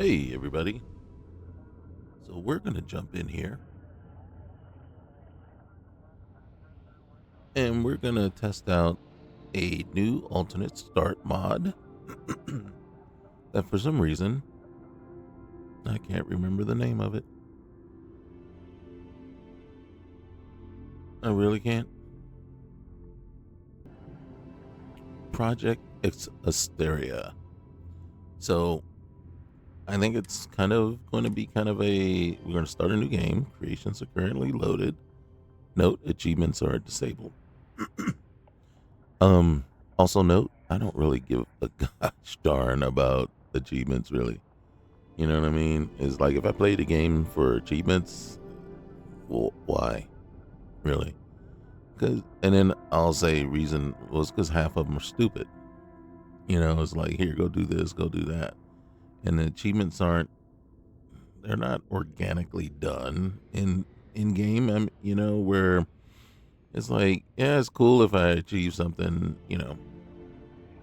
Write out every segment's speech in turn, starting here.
Hey, everybody. So we're going to jump in here and we're going to test out a new alternate start mod that for some reason I can't remember the name of it. I really can't. Project Asteria. So I think it's kind of going to be we're going to start a new game. Creations are currently loaded. Note, achievements are disabled. Um, Also note, I don't really give a gosh darn about achievements, really. You know what I mean? It's like if I played a game for achievements, well, why? Really? Cause, and then I'll say reason was because half of them are stupid. You know, it's like, here, go do this, go do that. And the achievements they're not organically done in game. Where it's like, yeah, it's cool if I achieve something.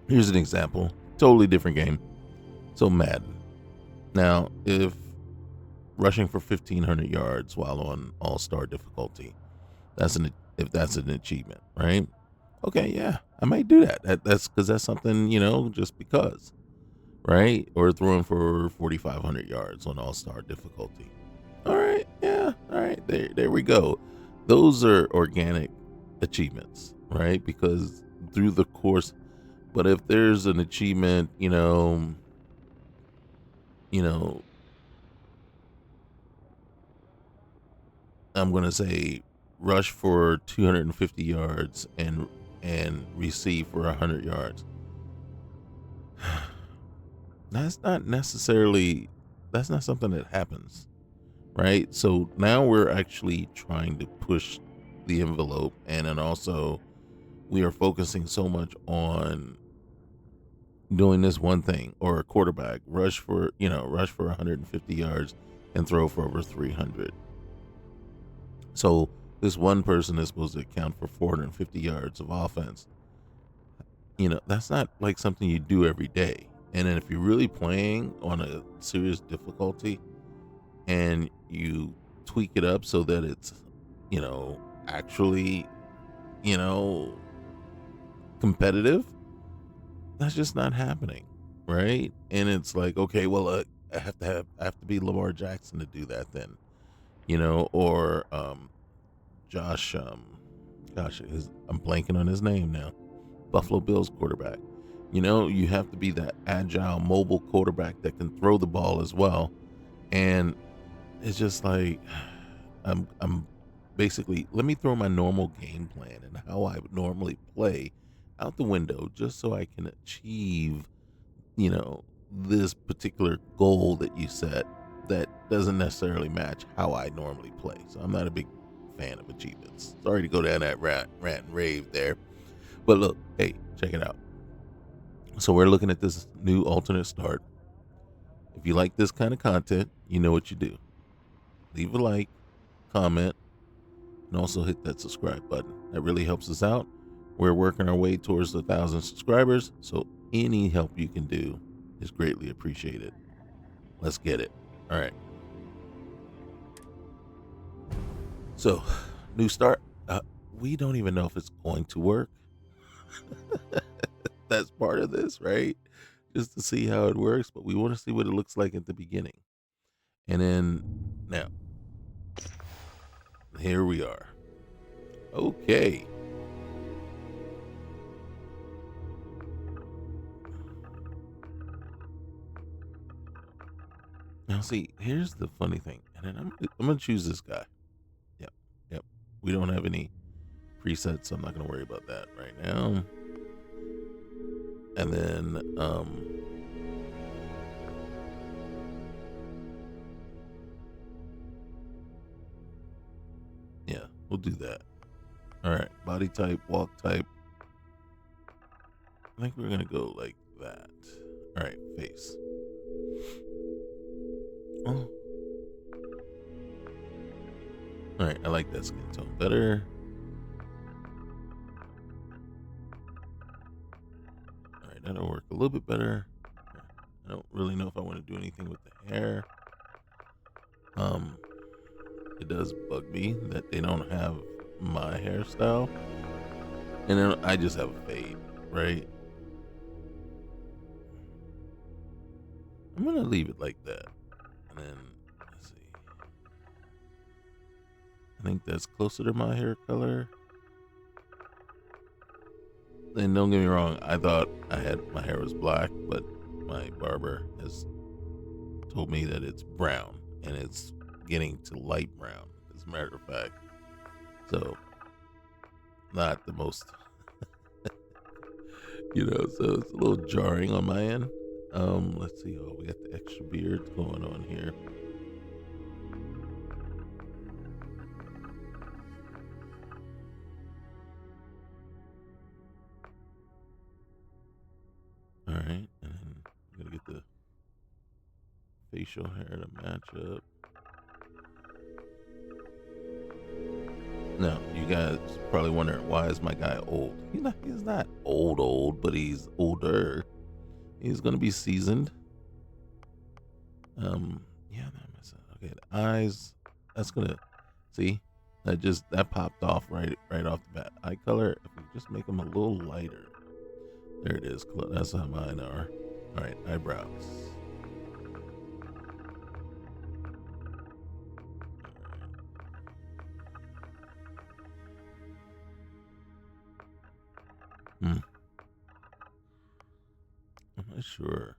Here's an example, totally different game. So Madden. Now, if rushing for 1,500 yards while on all-star difficulty, if that's an achievement, right? Okay, yeah, I might do that. That's because that's something, just because, right? Or throwing for 4,500 yards on all-star difficulty. All right, yeah, all right, there we go. Those are organic achievements, right? Because through the course, but if there's an achievement, you know, I'm gonna say rush for 250 yards and receive for 100 yards. That's not necessarily that's not something that happens, right? So now we're actually trying to push the envelope, and then also we are focusing so much on doing this one thing, or a quarterback rush for 150 yards and throw for over 300. So this one person is supposed to account for 450 yards of offense. That's not like something you do every day. And then if you're really playing on a serious difficulty and you tweak it up so that it's, actually, you know, competitive, that's just not happening, right? And it's like, okay, well, I have to be Lamar Jackson to do that then, or Josh, I'm blanking on his name now. Buffalo Bills quarterback. You have to be that agile, mobile quarterback that can throw the ball as well. And it's just like I'm basically, let me throw my normal game plan and how I would normally play out the window just so I can achieve, this particular goal that you set that doesn't necessarily match how I normally play. So I'm not a big fan of achievements. Sorry to go down that rant and rave there. But look, hey, check it out. So we're looking at this new alternate start. If you like this kind of content, you know what you do. Leave a like, comment, and also hit that subscribe button. That really helps us out. We're working our way towards 1,000 subscribers, so any help you can do is greatly appreciated. Let's get it. All right. So, new start. We don't even know if it's going to work. That's part of this, right? Just to see how it works, but we want to see what it looks like at the beginning. And then now, here we are. Okay. Now, see, here's the funny thing. And then I'm going to choose this guy. Yep. Yep. We don't have any presets, so I'm not going to worry about that right now. And then, yeah, we'll do that. All right. Body type, walk type. I think we're going to go like that. All right. Face. Oh. All right. I like that skin tone better. All right. That'll work a little bit better. I don't really know if I want to do anything with the hair. It does bug me that they don't have my hairstyle, and then I just have a fade, right? I'm gonna leave it like that, and then let's see. I think that's closer to my hair color. And don't get me wrong, I thought my hair was black, but my barber has told me that it's brown, and it's getting to light brown, as a matter of fact. So, not the most, so it's a little jarring on my end. Let's see. Oh, we got the extra beards going on here. All right, and then I'm gonna get the facial hair to match up. Now, you guys probably wondering, why is my guy old? He's not old, but he's older. He's gonna be seasoned. Yeah, okay. The eyes. That's gonna see. That popped off right off the bat. Eye color. If we just make them a little lighter. There it is. That's how mine are. All right, eyebrows. I'm not sure.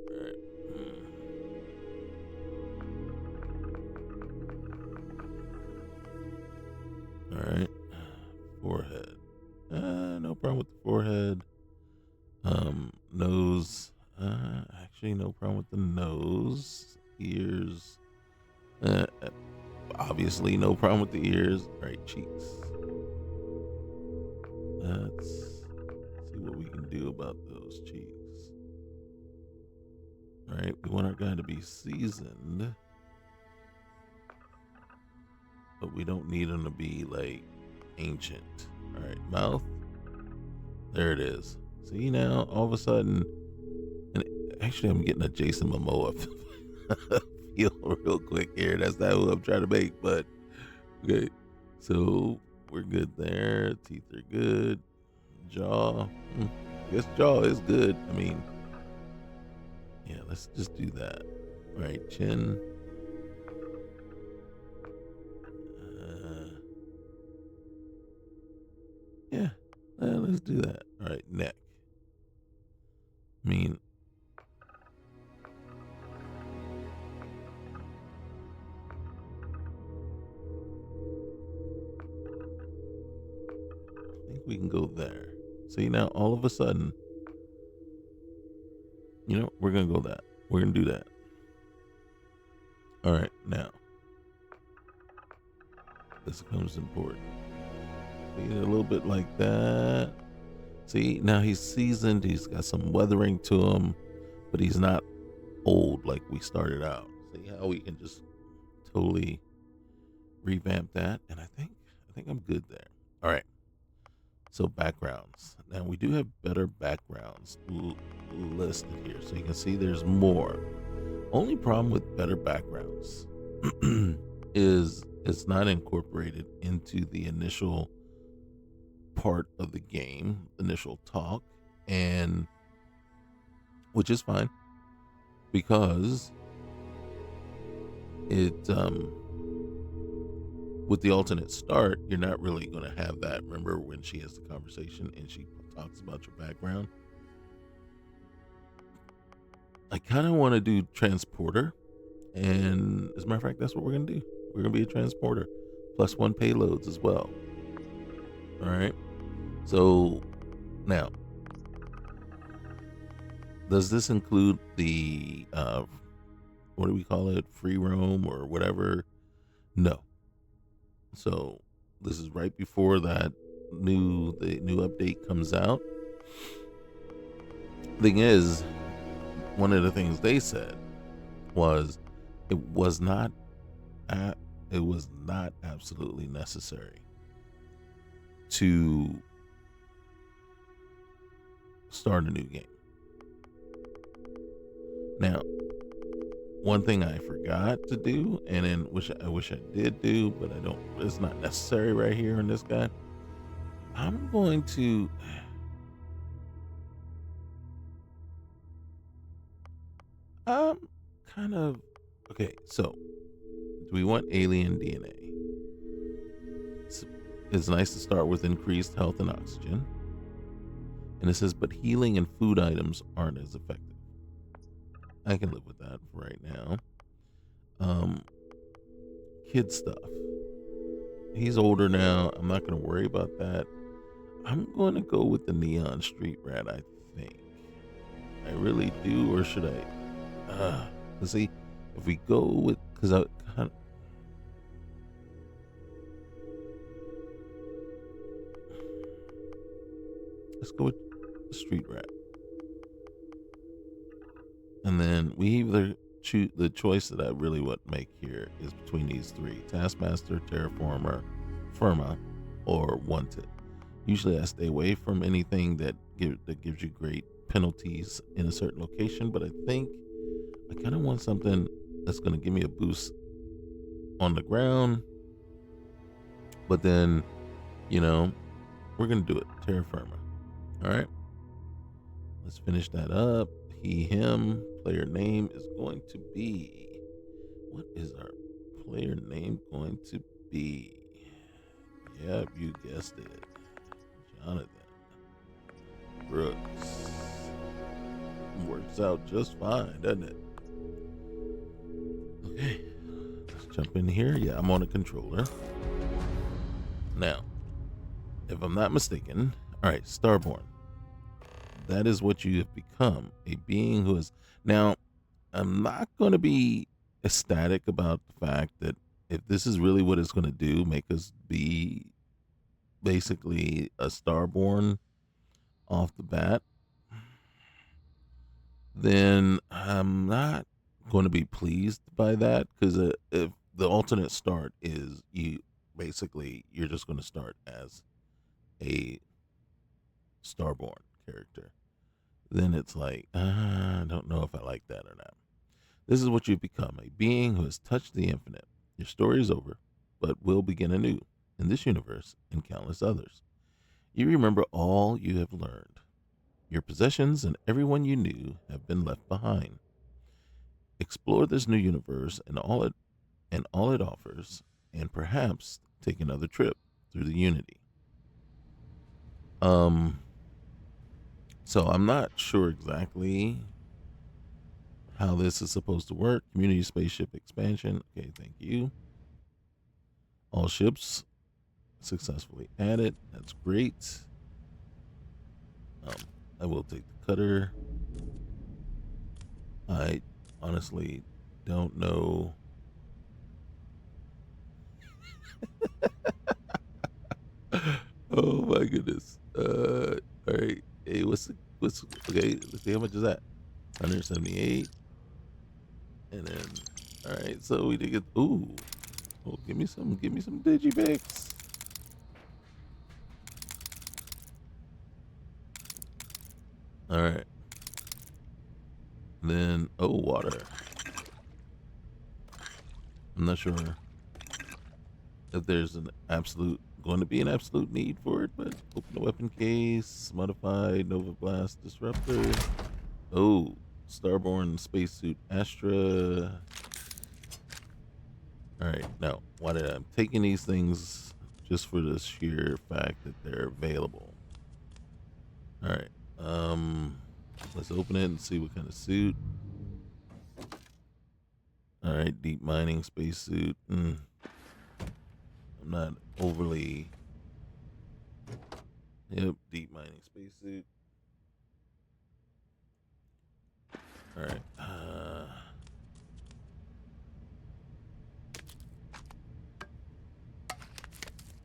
All right. All right. Forehead. No problem with the forehead. Nose. Actually, no problem with the nose. Ears. Obviously, no problem with the ears. All right, cheeks. Let's see what we can do about those cheeks. All right, we want our guy to be seasoned, but we don't need him to be like ancient. All right, mouth. There it is. See now, all of a sudden, and actually, I'm getting a Jason Momoa feel real quick here. That's not who I'm trying to make, but okay. So we're good there. Teeth are good. Jaw. I guess jaw is good. I mean, yeah, let's just do that. All right, chin. Yeah, let's do that. All right, neck. I mean, I think we can go there. See, now all of a sudden, we're going to go that. We're going to do that. All right, now, this becomes important. See, a little bit like that. See, now he's seasoned. He's got some weathering to him, but he's not old like we started out. See how we can just totally revamp that, and I think I'm good there. All right. So backgrounds. Now we do have better backgrounds listed here, so you can see there's more. Only problem with better backgrounds is it's not incorporated into the initial part of the game, initial talk, and which is fine because it with the alternate start, you're not really going to have that. Remember when she has the conversation and she talks about your background? I kind of want to do transporter, and as a matter of fact, that's what we're going to do. We're going to be a transporter, +1 payloads as well. All right. So now, does this include the what do we call it, free roam or whatever? No. So this is right before the new update comes out. Thing is, one of the things they said was it was not absolutely necessary to start a new game. Now, one thing I forgot to do, and then I wish I did do, but I don't. It's not necessary right here in this guy. I'm going to. Kind of. Okay, so do we want alien DNA? It's, it's nice to start with increased health and oxygen. And it says, but healing and food items aren't as effective. I can live with that for right now. Um, kid stuff. He's older now. I'm not going to worry about that. I'm going to go with the neon street rat, I think. I really do, or should I? Let's see. If we go with, because I kind of, let's go with the street rat. And then we either choose the choice that I really want to make here is between these three: Taskmaster, Terraformer, Firma, or Wanted. Usually I stay away from anything that gives you great penalties in a certain location, but I think I kind of want something that's going to give me a boost on the ground. But then, you know, we're going to do it. Terra Firma. All right. Let's finish that up. He, him. Player name is going to be. What is our player name going to be? Yep, you guessed it. Jonathan Brooks. Works out just fine, doesn't it? Okay. Let's jump in here. Yeah, I'm on a controller. Now, if I'm not mistaken, all right, Starborn. That is what you have become, a being who is. Now, I'm not going to be ecstatic about the fact that if this is really what it's going to do, make us be basically a Starborn off the bat, then I'm not going to be pleased by that, because if the alternate start is you're just going to start as a Starborn character, then it's like, I don't know if I like that or not. This is what you've become, a being who has touched the infinite. Your story is over, but will begin anew in this universe and countless others. You remember all you have learned. Your possessions and everyone you knew have been left behind. Explore this new universe and all it offers, and perhaps take another trip through the Unity. Um, so I'm not sure exactly how this is supposed to work. Community spaceship expansion. Okay, thank you. All ships successfully added. That's great. Um, I will take the cutter. I honestly don't know. Oh my goodness. All right. Hey, what's okay? Let's see how much is that. 178. And then, all right. So we did get. Ooh. Oh, give me some Digivics. All right. Then, oh, water. I'm not sure if there's going to be an absolute need for it, but open the weapon case, modified Nova Blast Disruptor. Oh, Starborn Spacesuit Astra. All right, now, why did I'm taking these things just for the sheer fact that they're available. All right, let's open it and see what kind of suit. All right, deep mining spacesuit. I'm not overly. Yep, deep mining spacesuit. All right.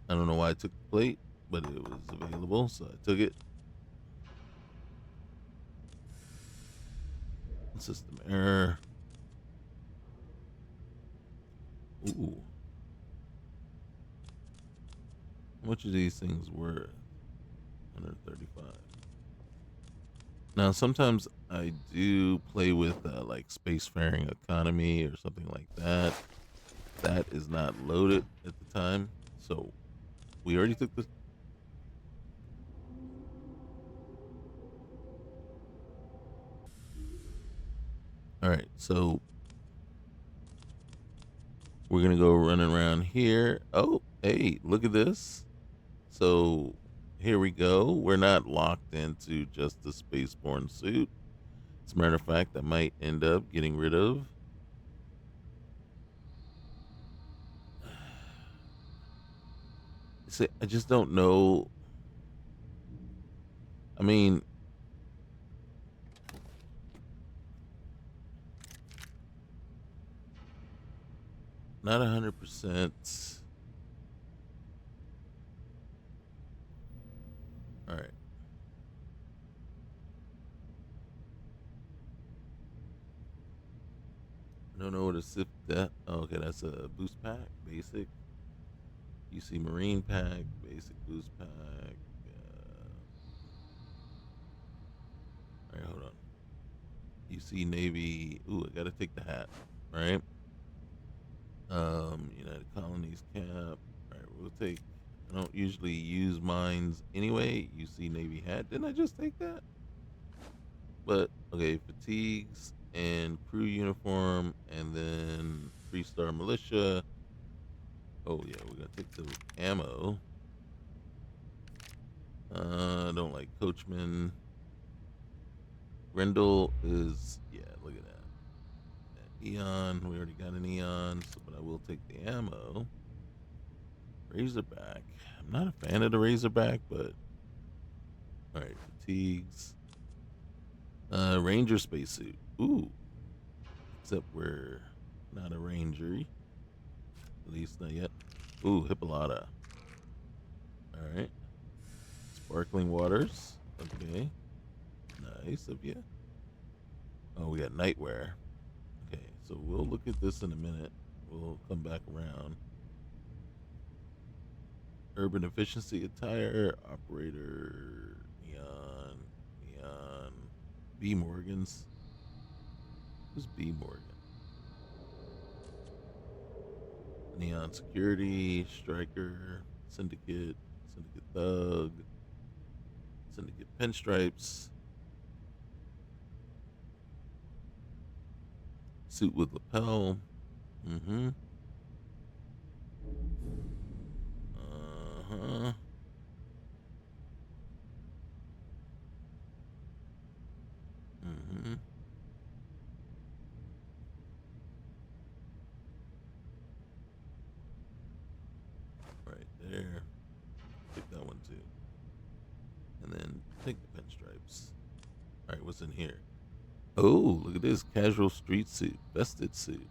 I don't know why I took the plate, but it was available, so I took it. System error. Ooh. How much are these things worth? 135. Now, sometimes I do play with like spacefaring economy or something like that. That is not loaded at the time, so we already took the. All right, so we're gonna go running around here. Oh, hey, look at this. So here we go. We're not locked into just the spaceborne suit. As a matter of fact, I might end up getting rid of. See, I just don't know. I mean, not 100%. All right. I don't know what a sip that. Oh, okay, that's a boost pack, basic. You see marine pack, basic boost pack. All right, hold on. You see navy. Ooh, I gotta take the hat. Right. United Colonies cap. All right, we'll take. I don't usually use mines anyway. You see navy hat. Didn't I just take that? But okay, fatigues and crew uniform, and then 3-star militia. Oh yeah, we're gonna take the ammo. I don't like coachman. Grendel is look at that. Eon, we already got an Eon, so but I will take the ammo. Razorback. I'm not a fan of the Razorback, but all right, fatigues. Ranger spacesuit. Ooh, except we're not a ranger, at least not yet. Ooh, Hippolyta. All right, sparkling waters. Okay, nice of you. Oh, we got nightwear. Okay, so we'll look at this in a minute. We'll come back around. Urban efficiency attire, operator, neon, B Morgans. Who's B Morgan? Neon security, striker, syndicate thug, syndicate pinstripes, suit with lapel. Mm-hmm. Uh-huh. Mm-hmm. Right there. Take that one too. And then take the pinstripes. All right, what's in here? Oh, look at this casual street suit, vested suit.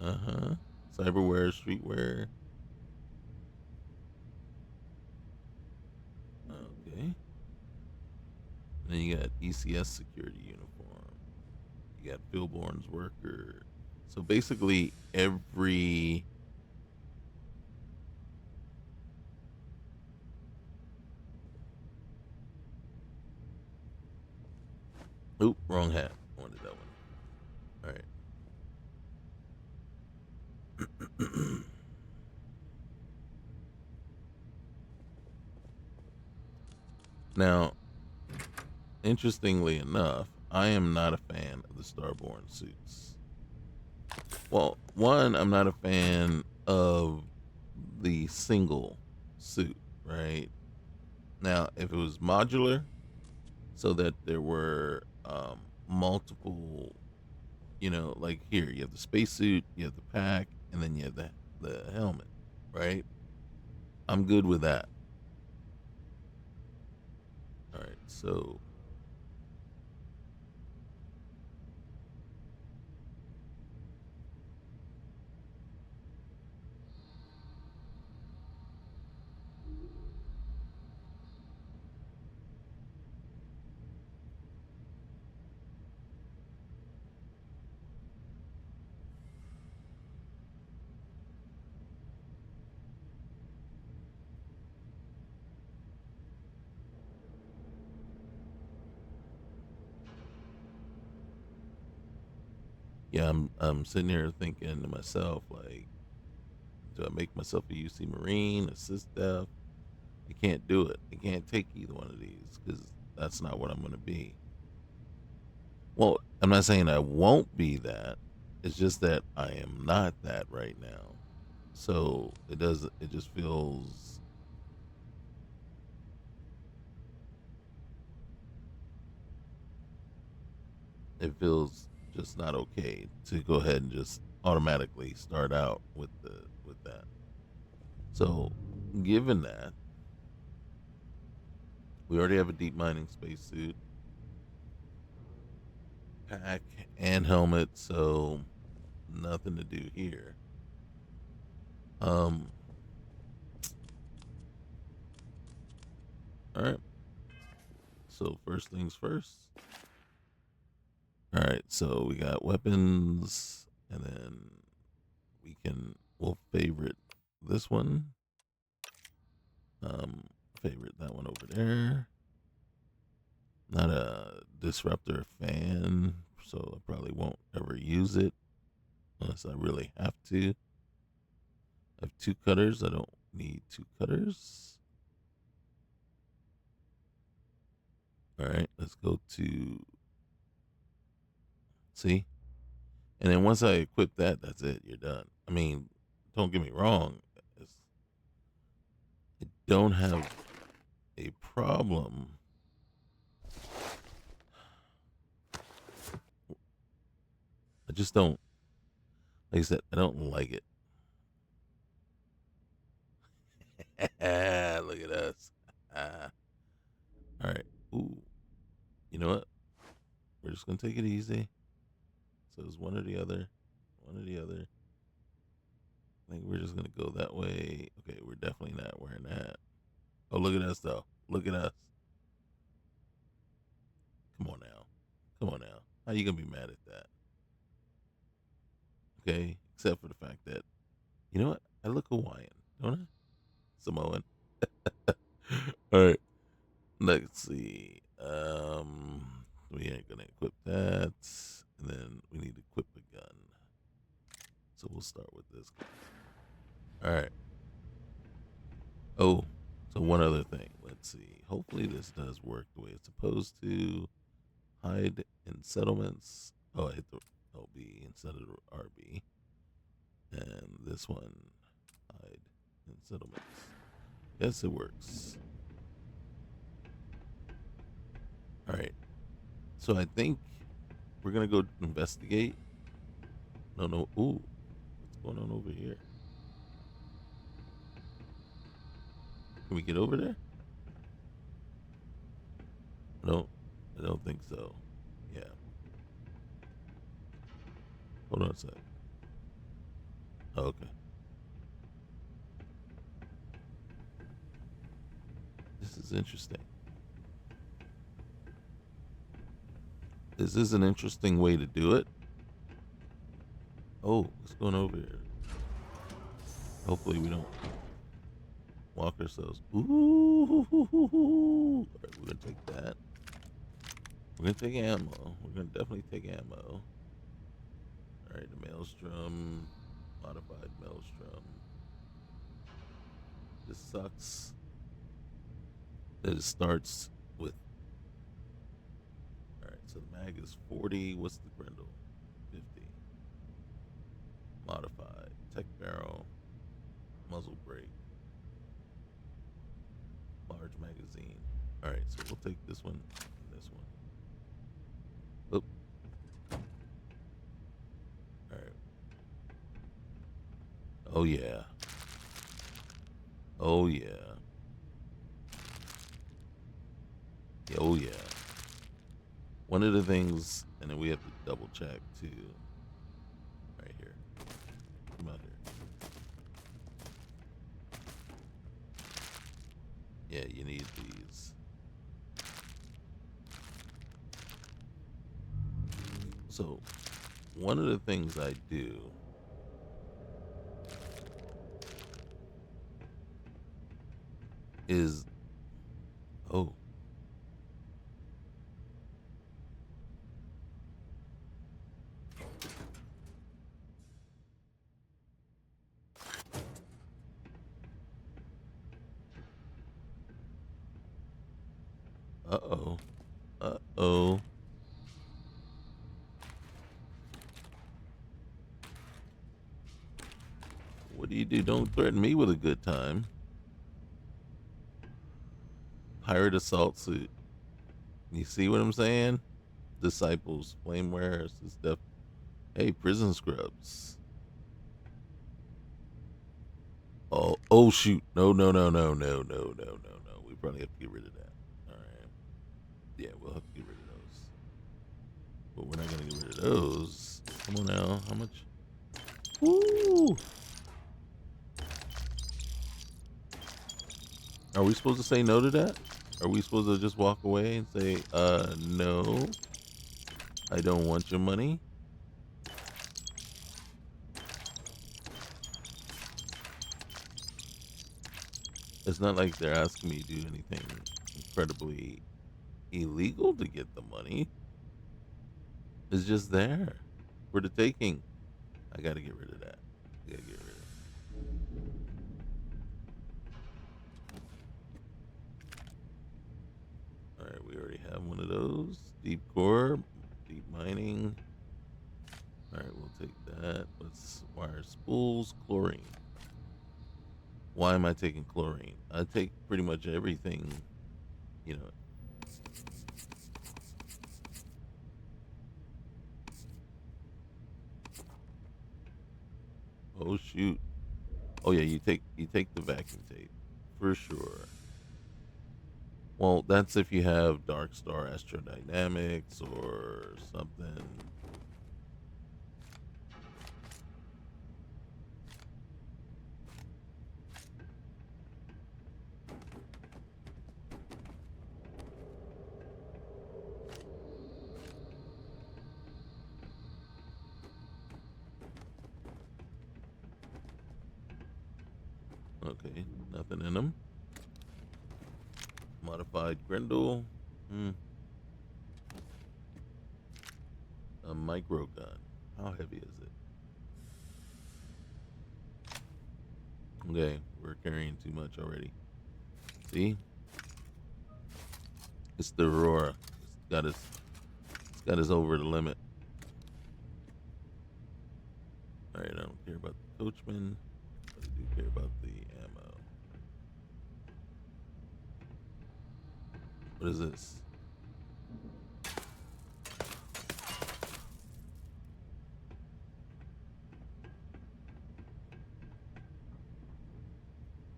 Uh huh. Cyberwear, streetwear. Okay. And then you got ECS security uniform. You got Philborn's worker. So basically, every. Oop, wrong hat. I wanted that one. All right. Now, interestingly enough, I am not a fan of the Starborn suits. Well, one, I'm not a fan of the single suit, right? Now, if it was modular, so that there were multiple, like here, you have the spacesuit, you have the pack, and then you have the helmet, right? I'm good with that. All right, so Yeah, I'm sitting here thinking to myself, like, do I make myself a UC Marine, assist dev? I can't do it. I can't take either one of these because that's not what I'm going to be. Well, I'm not saying I won't be that. It's just that I am not that right now. So it does. It just feels. It feels just not okay to go ahead and just automatically start out with that. So, given that we already have a deep mining spacesuit, pack, and helmet, so nothing to do here. Um. All right. So first things first. All right. So we got weapons, and then we'll favorite this one. Um, favorite that one over there. Not a disruptor fan, so I probably won't ever use it unless I really have to. I have two cutters. I don't need two cutters. All right, let's go to see. And then once I equip that, that's it. You're done. I mean, don't get me wrong. I don't have a problem. I just don't, like I said, I don't like it. Look at us. All right. Ooh, you know what? We're just gonna take it easy. So it's one or the other. One or the other. I think we're just gonna go that way. Okay, we're definitely not wearing that. Oh, look at us though. Look at us. Come on now. Come on now. How you gonna be mad at that? Okay, except for the fact that you know what? I look Hawaiian, don't I? Samoan. All right. Let's see. We ain't gonna equip that, and then we need to equip a gun. So we'll start with this. All right. Oh, so one other thing. Let's see. Hopefully this does work the way it's supposed to. Hide in settlements. Oh, I hit the LB instead of the RB. And this one, hide in settlements. Yes, it works. All right. So I think we're gonna go investigate. No, no. Ooh, what's going on over here? Can we get over there? No, I don't think so. Yeah. Hold on a sec. Oh, okay. This is interesting. This is an interesting way to do it. Oh, what's going over here? Hopefully we don't walk ourselves. Ooh. All right, we're gonna take that. We're gonna take ammo. We're gonna definitely take ammo. All right, the maelstrom, modified maelstrom. This sucks. That it starts with. All right, so the mag is 40. What's the Grendel? 50. Modified tech barrel, muzzle brake, large magazine. All right, so we'll take this one and this one. Oop. All right. Oh yeah. Oh yeah. Oh yeah. One of the things, and then we have to double check too. Right here. Come out here. Yeah, you need these. So, one of the things I do is, oh, Uh-oh. Uh-oh. What do you do? Don't threaten me with a good time. Pirate assault suit. You see what I'm saying? Disciples, flame wearers, and stuff. Hey, prison scrubs. Oh, shoot. No, no, no, no, no, no, no, no, no. We probably have to get rid of that. All right. Yeah, we'll have to get rid of those. But we're not going to get rid of those. Come on now. How much? Woo! Are we supposed to say no to that? Are we supposed to just walk away and say, no, I don't want your money? It's not like they're asking me to do anything incredibly illegal to get the money. It's just there for the taking. I got to get rid of that. I got to get rid of it. All right, we already have one of those. Deep core, deep mining. All right, we'll take that. Let's wire spools, chlorine. Why am I taking chlorine? I take pretty much everything, you know. Oh shoot. Oh yeah, you take the vacuum tape for sure. Well, that's if you have Dark Star Astrodynamics or something. Okay, nothing in them. Modified Grendel. Hmm. A micro gun. How heavy is it? Okay, we're carrying too much already. See, it's the Aurora. It's got us over the limit. All right, I don't care about the coachman, but I do care about the ammo. What is this?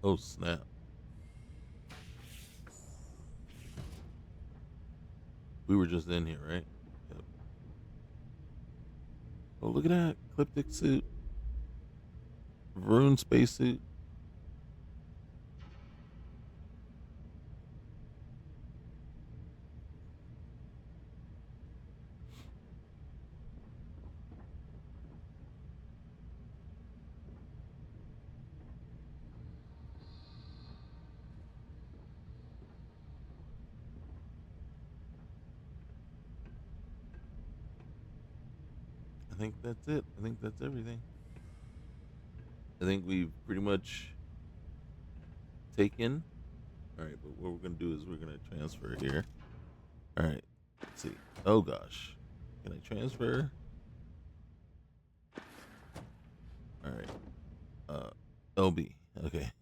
Oh snap! We were just in here, right? Yep. Oh, look at that ecliptic suit, Varun spacesuit. I think that's it. I think that's everything. I think we've pretty much taken. All right, but what we're gonna do is we're gonna transfer here. All right, let's see. Oh gosh, can I transfer? All right. LB. Okay,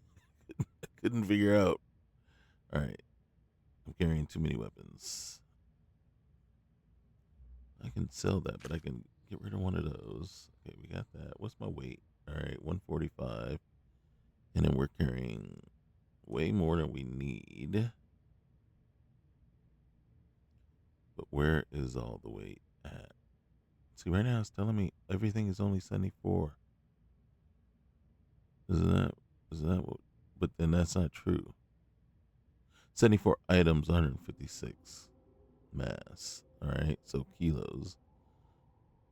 couldn't figure out. All right, I'm carrying too many weapons. I can sell that, but I can get rid of one of those. Okay, we got that. What's my weight? All right, 145, and then we're carrying way more than we need. But where is all the weight at? See, right now it's telling me everything is only 74. Isn't that? Isn't that what? But then that's not true. 74 items, 156 mass. All right, so kilos.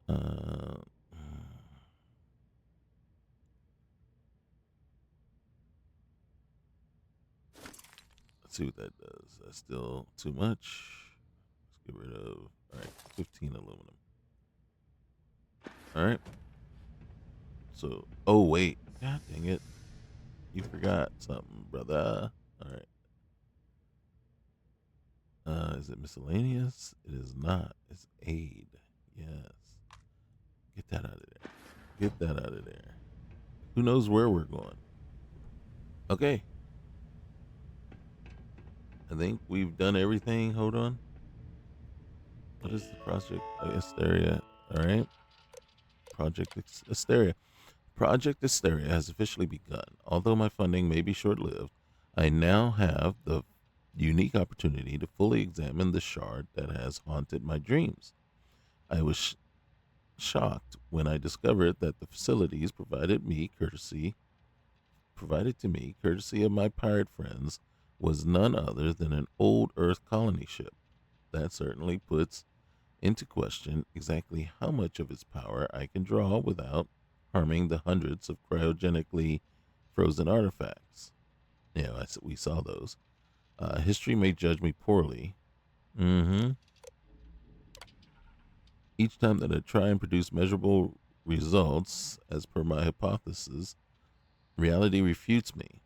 Uh, let's see what that does. That's still too much. Let's get rid of. All right, 15 aluminum. All right. So, oh wait, god dang it, you forgot something, brother. All right. Is it miscellaneous? It is not. It's aid. Yes. Get that out of there. Get that out of there. Who knows where we're going? Okay. I think we've done everything. Hold on. What is the Project Asteria? All right. Project Asteria. Project Asteria has officially begun. Although my funding may be short lived, I now have the unique opportunity to fully examine the shard that has haunted my dreams. I was shocked when I discovered that the facilities provided to me courtesy of my pirate friends was none other than an old Earth colony ship. That certainly puts into question exactly how much of its power I can draw without harming the hundreds of cryogenically frozen artifacts. Yeah, we saw those. History may judge me poorly. Mm-hmm. Each time that I try and produce measurable results as per my hypothesis, reality refutes me.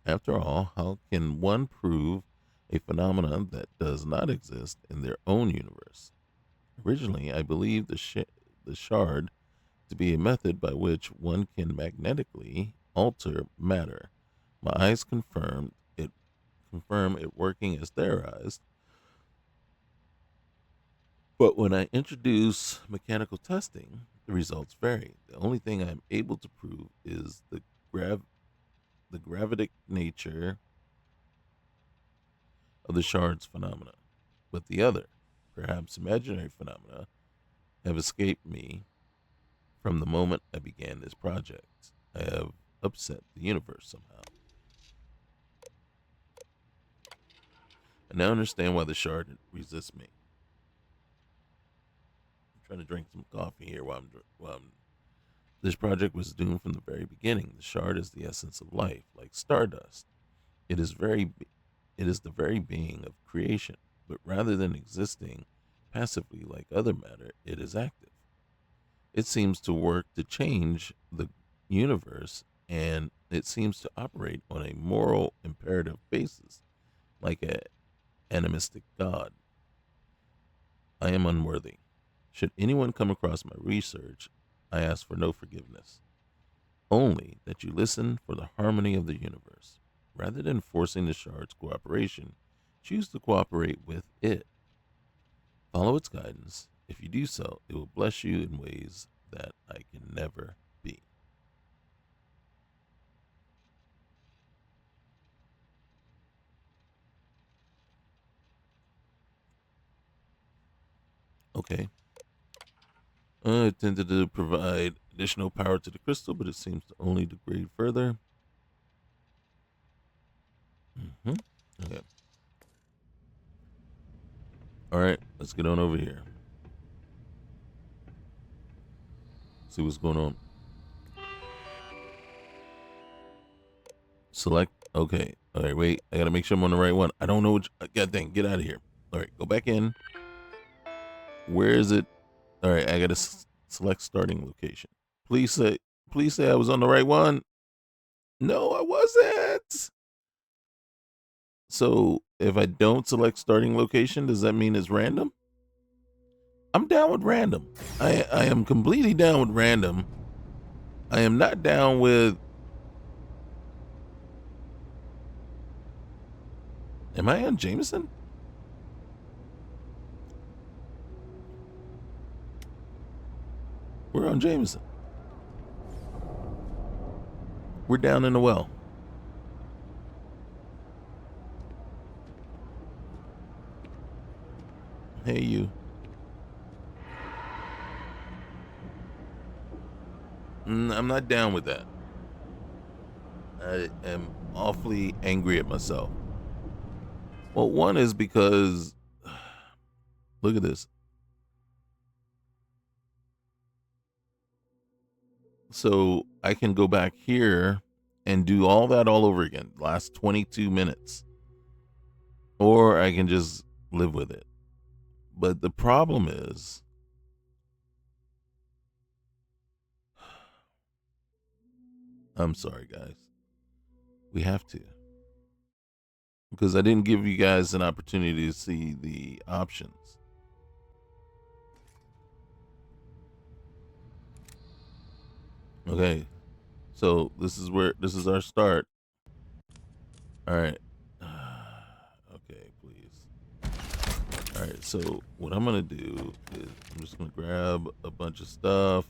After all, how can one prove a phenomenon that does not exist in their own universe? Originally, I believed the shard to be a method by which one can magnetically alter matter. My eyes confirm it working as theorized, but when I introduce mechanical testing, the results vary. The only thing I'm able to prove is the gravitic nature of the shard's phenomena. But the other, perhaps imaginary phenomena, have escaped me from the moment I began this project. I have upset the universe somehow. I now understand why the shard resists me. I'm trying to drink some coffee here while I'm. This project was doomed from the very beginning. The shard is the essence of life, like stardust. It is very, it is the very being of creation. But rather than existing passively like other matter, it is active. It seems to work to change the universe, and it seems to operate on a moral imperative basis, like a animistic god. I am unworthy. Should anyone come across my research, I ask for no forgiveness, only that you listen for the harmony of the universe. Rather than forcing the shard's cooperation, choose to cooperate with it. Follow its guidance. If you do so, it will bless you in ways that I can never be. Okay. It tended to provide additional power to the crystal, but it seems to only degrade further. Hmm. Okay. All right. Let's get on over here. See what's going on. Select. Okay. All right. Wait. I got to make sure I'm on the right one. I don't know which. God dang. Get out of here. All right. Go back in. Where is it? All right. I got to select starting location. Please say. Please say I was on the right one. No, I wasn't. So if I don't select starting location, does that mean it's random? I'm down with random. I am completely down with random. I am not down with. Am I on Jameson? We're on Jameson. We're down in the well. Hey, you. I'm not down with that. I am awfully angry at myself. Well, one is because look at this. So I can go back here and do all that all over again, last 22 minutes, or I can just live with it. But the problem is, I'm sorry, guys. We have to. because I didn't give you guys an opportunity to see the options. Okay, so this is our start. All right. Okay, please. All right, so what I'm gonna do is I'm just gonna grab a bunch of stuff.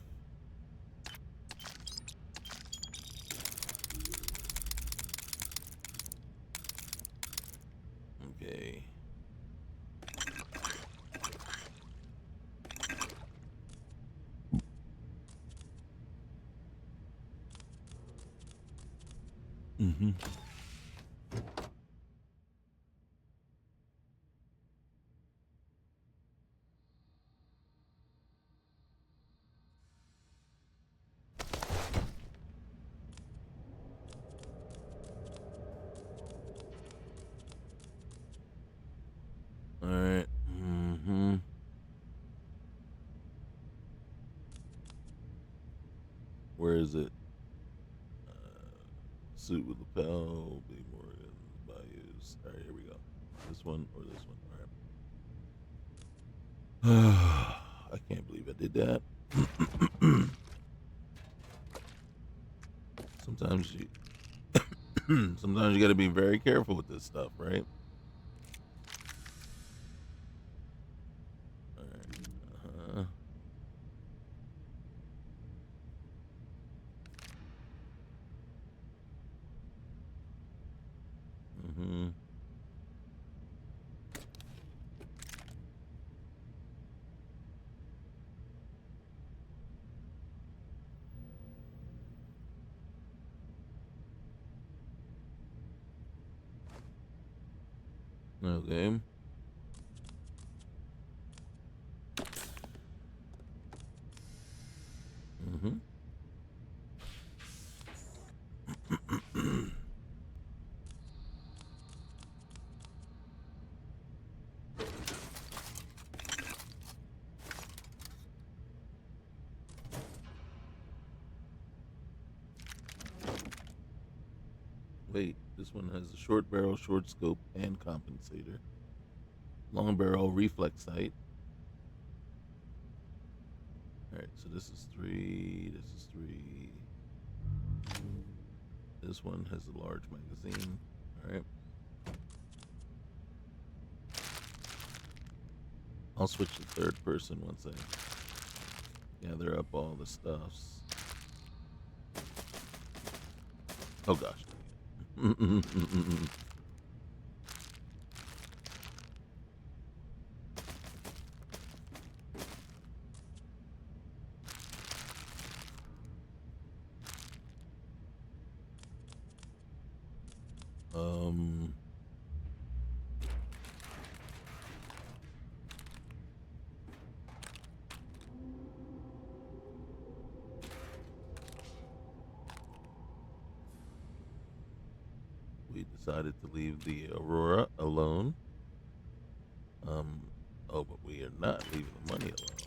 Okay. Mm-hmm. All right. Mm-hmm. Where is it? Suit with lapel, be more bayous. All right, here we go. This one or this one. All right. I can't believe I did that. sometimes you, sometimes you got to be very careful with this stuff, right? All right. Mm-hmm. Okay. Mm-hmm. Wait, this one has a short barrel, short scope, and compensator. Long barrel, reflex sight. All right, so this is 3. This is 3. This one has a large magazine. All right. I'll switch to third person once I gather up all the stuffs. Oh gosh. um we decided to leave the Aurora alone. Oh, but we are not leaving the money alone.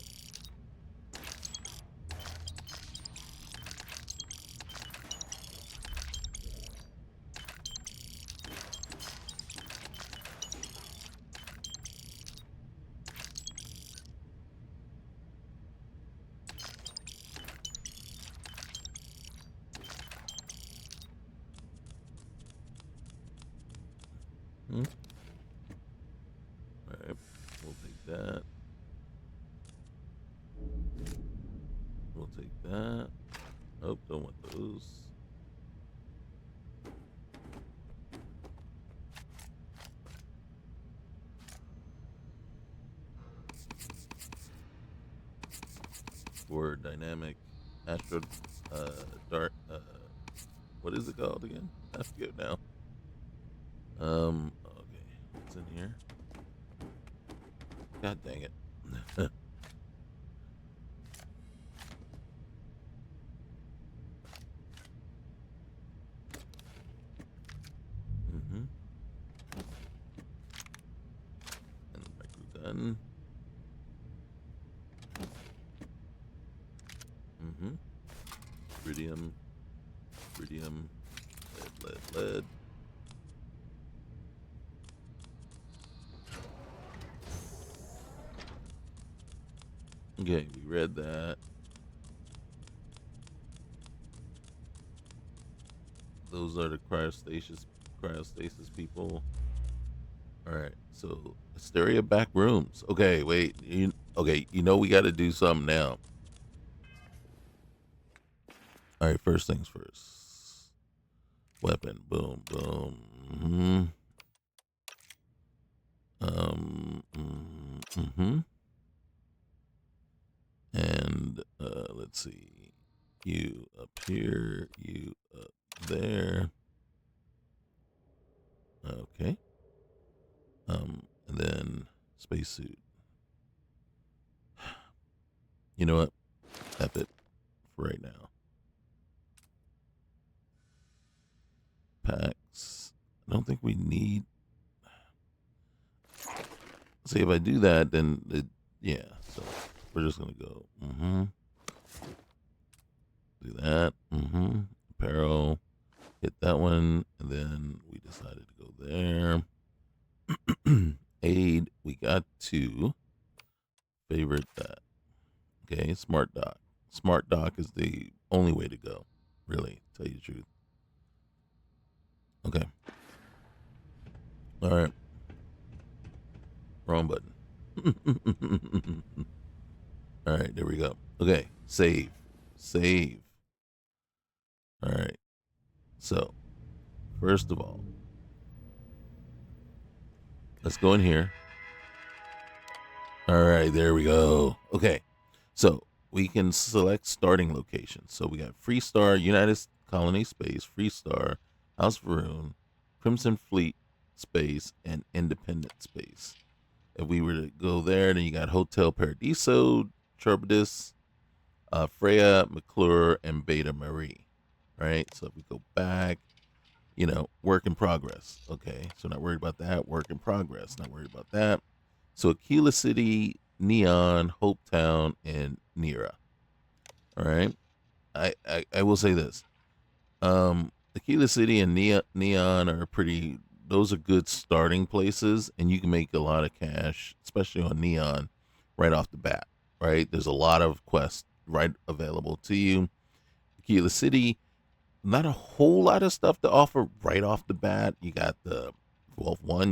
Hmm? All right, we'll take that. We'll take that. Oh, don't want those. For dynamic astro dart what is it called again? I forget now. Okay. What's in here? God dang it. Mm-hmm. And the micro gun. Mm-hmm. Iridium. Iridium. Lead, lead, lead. Okay, we read that. Those are the cryostasis people. All right. So Asteria back rooms. Okay, wait. Okay, we got to do something now. All right, first things first. Weapon. Boom, boom. And let's see. You up here. You up there. Okay. And then spacesuit. You know what? F it for right now. Packs. I don't think we need. See, if I do that, then yeah. So we're just gonna go. Do that. Apparel. Hit that one, and then we decided to go there. Aid. We got to favorite that. Okay, smart dock. Smart dock is the only way to go. Really, tell you the truth. Okay. All right. Wrong button. All right, there we go. Okay, save. Save. All right. So, first of all, let's go in here. All right, there we go. Okay. So, we can select starting locations. So, we got Freestar, United Colony Space, Freestar, House Varun, Crimson Fleet Space, and Independent Space. If we were to go there, then you got Hotel Paradiso, Turbidus, Freya, McClure, and Beta Marie. Right? So if we go back, work in progress. Okay. So not worried about that. Work in progress. Not worried about that. So Aquila City, Neon, Hopetown, and Nera. All right. I will say this. Aquila City and Neon are pretty. Those are good starting places, and you can make a lot of cash, especially on Neon, right off the bat. Right, there's a lot of quests right available to you. Aquila City, not a whole lot of stuff to offer right off the bat. You got you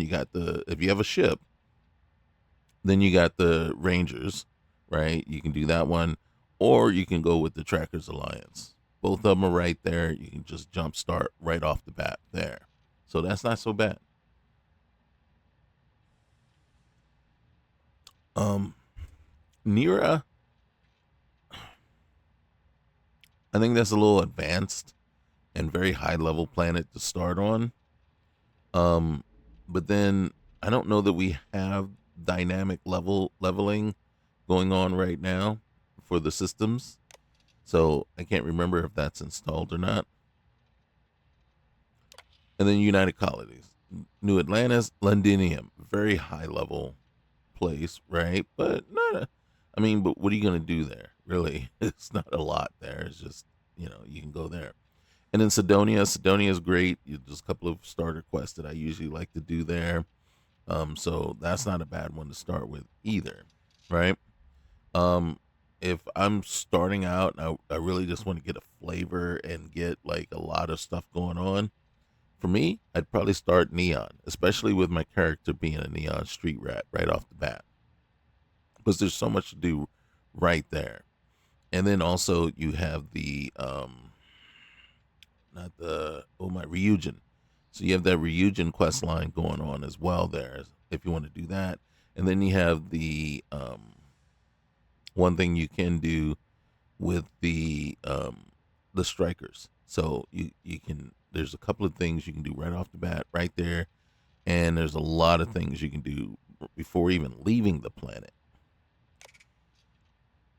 got if you have a ship, then you got the Rangers, right? You can do that one, or you can go with the Trackers Alliance. Both of them are right there. You can just jump start right off the bat there. So that's not so bad. Um, Nira, I think that's a little advanced and very high level planet to start on. Um, but then I don't know that we have dynamic leveling going on right now for the systems. So I can't remember if that's installed or not. And then United Colonies, New Atlantis, Londinium, very high level place, right? But not a, I mean, but what are you going to do there? Really, it's not a lot there. It's just, you can go there. And then Sidonia is great. Just a couple of starter quests that I usually like to do there. So that's not a bad one to start with either, right? Um, if I'm starting out and I really just want to get a flavor and get like a lot of stuff going on, for me, I'd probably start Neon, especially with my character being a Neon street rat right off the bat, because there's so much to do right there. And then also you have the not the oh my Ryujin. So you have that Ryujin quest line going on as well there, if you want to do that. And then you have the one thing you can do with the strikers. So you can there's a couple of things you can do right off the bat right there, and there's a lot of things you can do before even leaving the planet.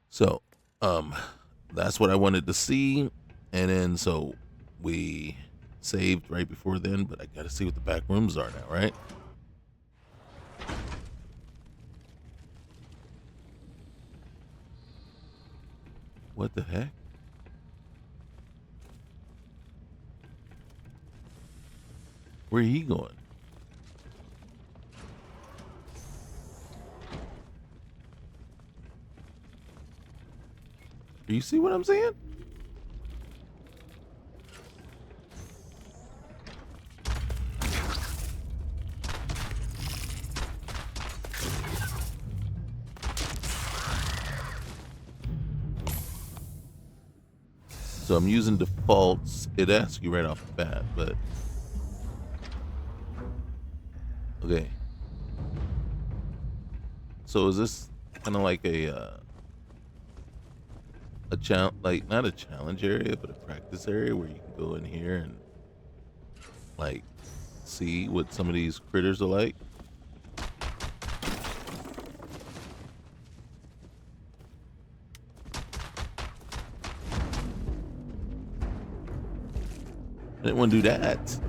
So that's what I wanted to see, and then so we saved right before then, but I got to see what the back rooms are now, right? What the heck? Where he going? You see what I'm saying? So I'm using defaults. It asks you right off the bat, but okay. So is this kind of like a challenge, like not a challenge area, but a practice area where you can go in here and like see what some of these critters are like? I didn't want to do that.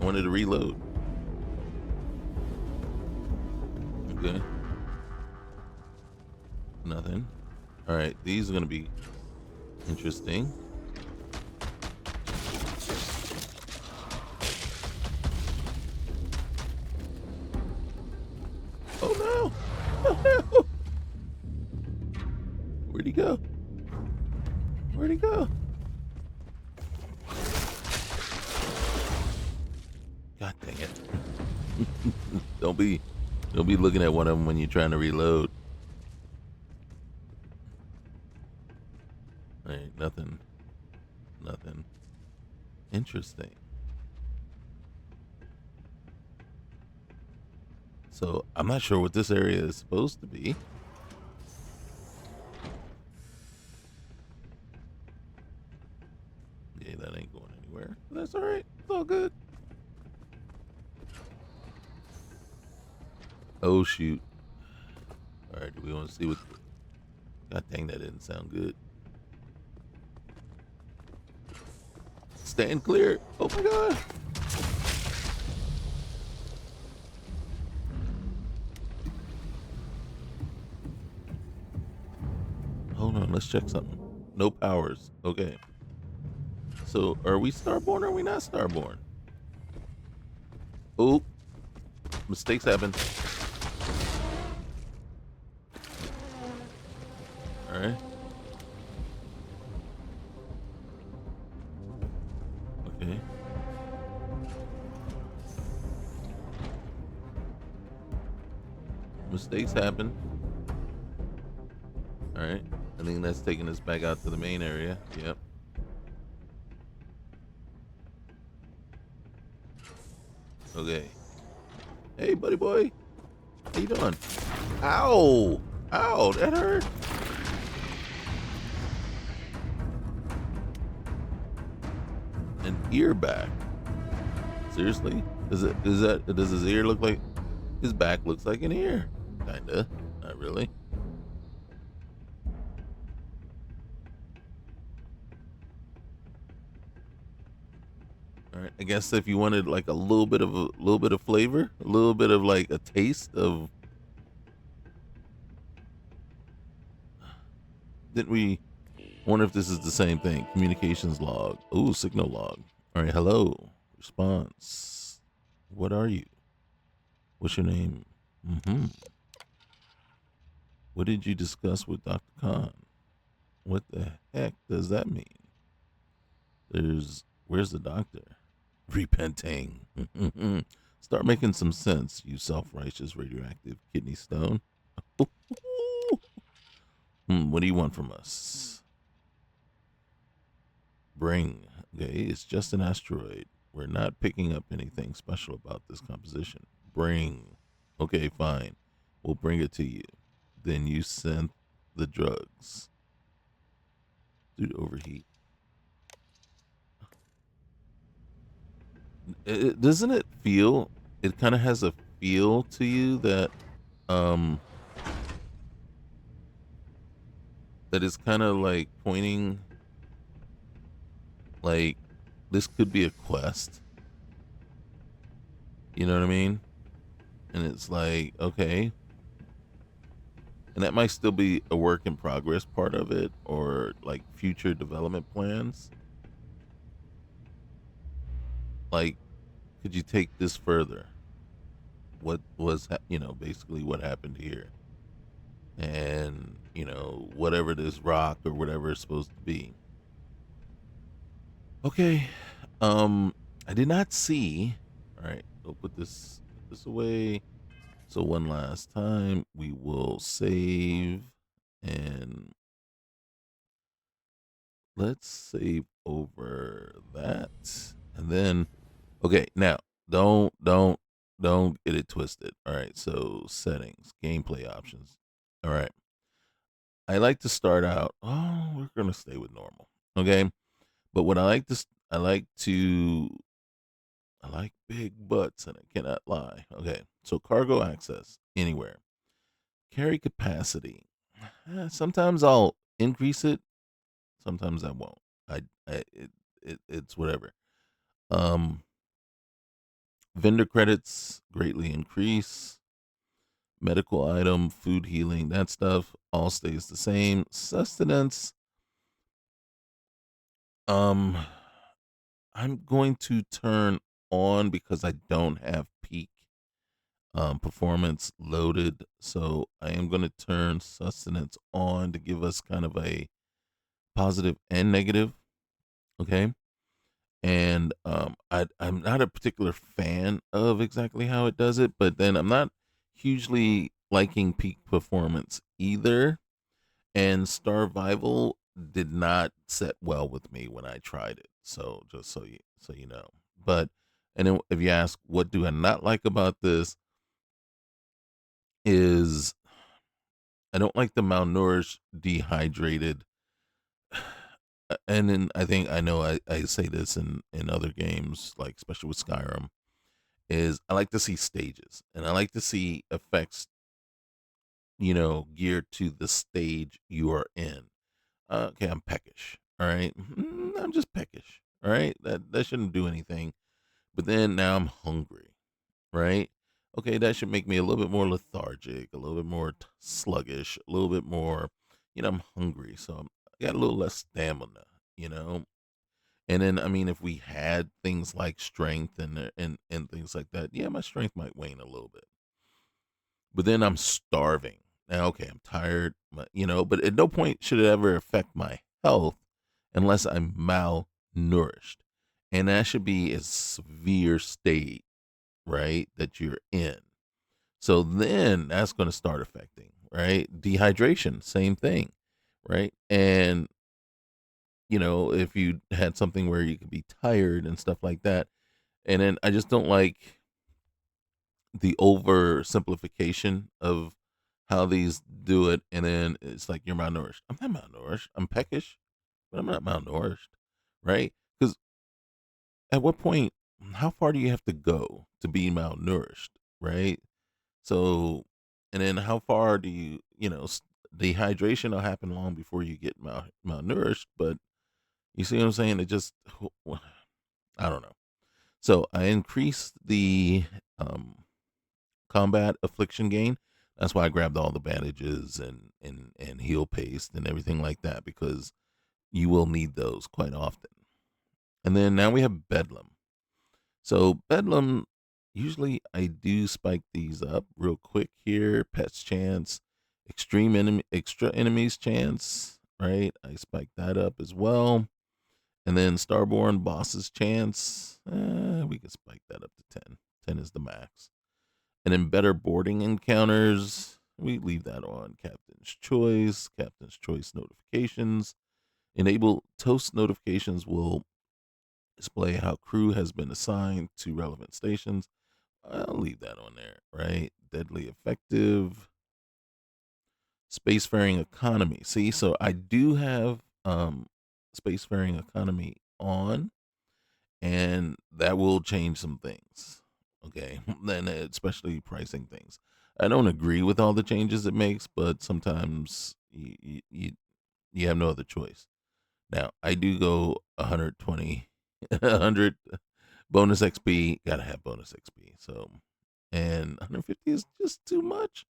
I wanted to reload. Okay. Nothing. All right. These are going to be interesting. Oh no. Oh no. Where'd he go? Where'd he go? God dang it. don't be looking at one of them when you're trying to reload. All right, nothing. Nothing. Interesting. So I'm not sure what this area is supposed to be. Yeah, that ain't going anywhere. That's all right. It's all good. Oh shoot. All right, do we want to see what? God dang, that didn't sound good. Stand clear. Oh my god. Hold on, let's check something. No powers. Okay. So are we starborn or are we not starborn? Oh, mistakes happen. All right. Okay. Mistakes happen. All right. I think that's taking us back out to the main area. Yep. Okay. Hey, buddy boy. How you doing? Ow! Ow! That hurt. An ear back. Seriously? Does his ear look like his back looks like an ear? Kinda. Not really. All right. I guess if you wanted like a little bit of flavor, a little bit of like a taste of, didn't we wonder if this is the same thing? Communications log. Ooh, signal log. All right. Hello. Response. What are you? What's your name? Mm-hmm. What did you discuss with Dr. Khan? What the heck does that mean? Where's the doctor? Repenting. Start making some sense, you self-righteous radioactive kidney stone. What do you want from us? Bring. Okay, it's just an asteroid. We're not picking up anything special about this composition. Bring. Okay, fine. We'll bring it to you. Then you send the drugs. Due to overheat. Doesn't it feel? It kind of has a feel to you that um that is kind of like pointing like this could be a quest. You know what I mean? And it's like, okay, and that might still be a work in progress part of it, or like future development plans. Like, could you take this further? What was basically what happened here? and whatever this rock or whatever it's supposed to be. Okay. Um, I did not see. All right, we'll put this away. So one last time, we will save, and let's save over that, and then okay. Now, don't get it twisted. All right. So settings, gameplay options. All right. I like to start out. Oh, we're gonna stay with normal. Okay. But what I like to, I like to I like big butts, and I cannot lie. Okay, so cargo access anywhere, carry capacity. Sometimes I'll increase it, sometimes I won't. It's whatever. Um, Vendor credits greatly increase. Medical item, food healing, that stuff all stays the same. Sustenance. Um, I'm going to turn on because I don't have peak performance loaded. So I am going to turn sustenance on to give us kind of a positive and negative. Okay. And I'm not a particular fan of exactly how it does it, but then I'm not hugely liking peak performance either. And Starvival did not set well with me when I tried it. So just so you know. But and then if you ask what do I not like about this is I don't like the malnourished, dehydrated. And then I think I know I say this in other games, like especially with Skyrim, is I like to see stages and I like to see effects, geared to the stage you are in. Okay, I'm peckish. All right, I'm just peckish. All right, that shouldn't do anything. But then now I'm hungry. Right? Okay, that should make me a little bit more lethargic, a little bit more sluggish, a little bit more, I'm hungry, so I got a little less stamina, you know. And then, I mean, if we had things like strength and things like that, yeah, my strength might wane a little bit. But then I'm starving. Now, okay, I'm tired, but at no point should it ever affect my health unless I'm malnourished. And that should be a severe state, right, that you're in. So then that's going to start affecting, right? Dehydration, same thing, right? And, if you had something where you could be tired and stuff like that. And then I just don't like the oversimplification of how these do it. And then it's like you're malnourished. I'm not malnourished. I'm peckish, but I'm not malnourished, right? Because at what point, how far do you have to go to be malnourished, right? So, and then how far do dehydration will happen long before you get malnourished. But you see what I'm saying? It just, I don't know. So I increased the um, combat affliction gain. That's why I grabbed all the bandages and heal paste and everything like that because you will need those quite often. And then now we have Bedlam. So Bedlam, usually I do spike these up real quick here. Pets chance, extra enemies chance, right? I spike that up as well. And then Starborn bosses chance, we can spike that up to 10. 10 is the max. And then better boarding encounters, we leave that on. Captain's choice notifications. Enable toast notifications will display how crew has been assigned to relevant stations. I'll leave that on there, right? Deadly effective. Spacefaring economy. See, so I do have spacefaring economy on, and that will change some things. Okay, then especially pricing things. I don't agree with all the changes it makes, but sometimes you have no other choice. Now I do go 120, 100 bonus XP. Gotta have bonus XP. So, and 150 is just too much.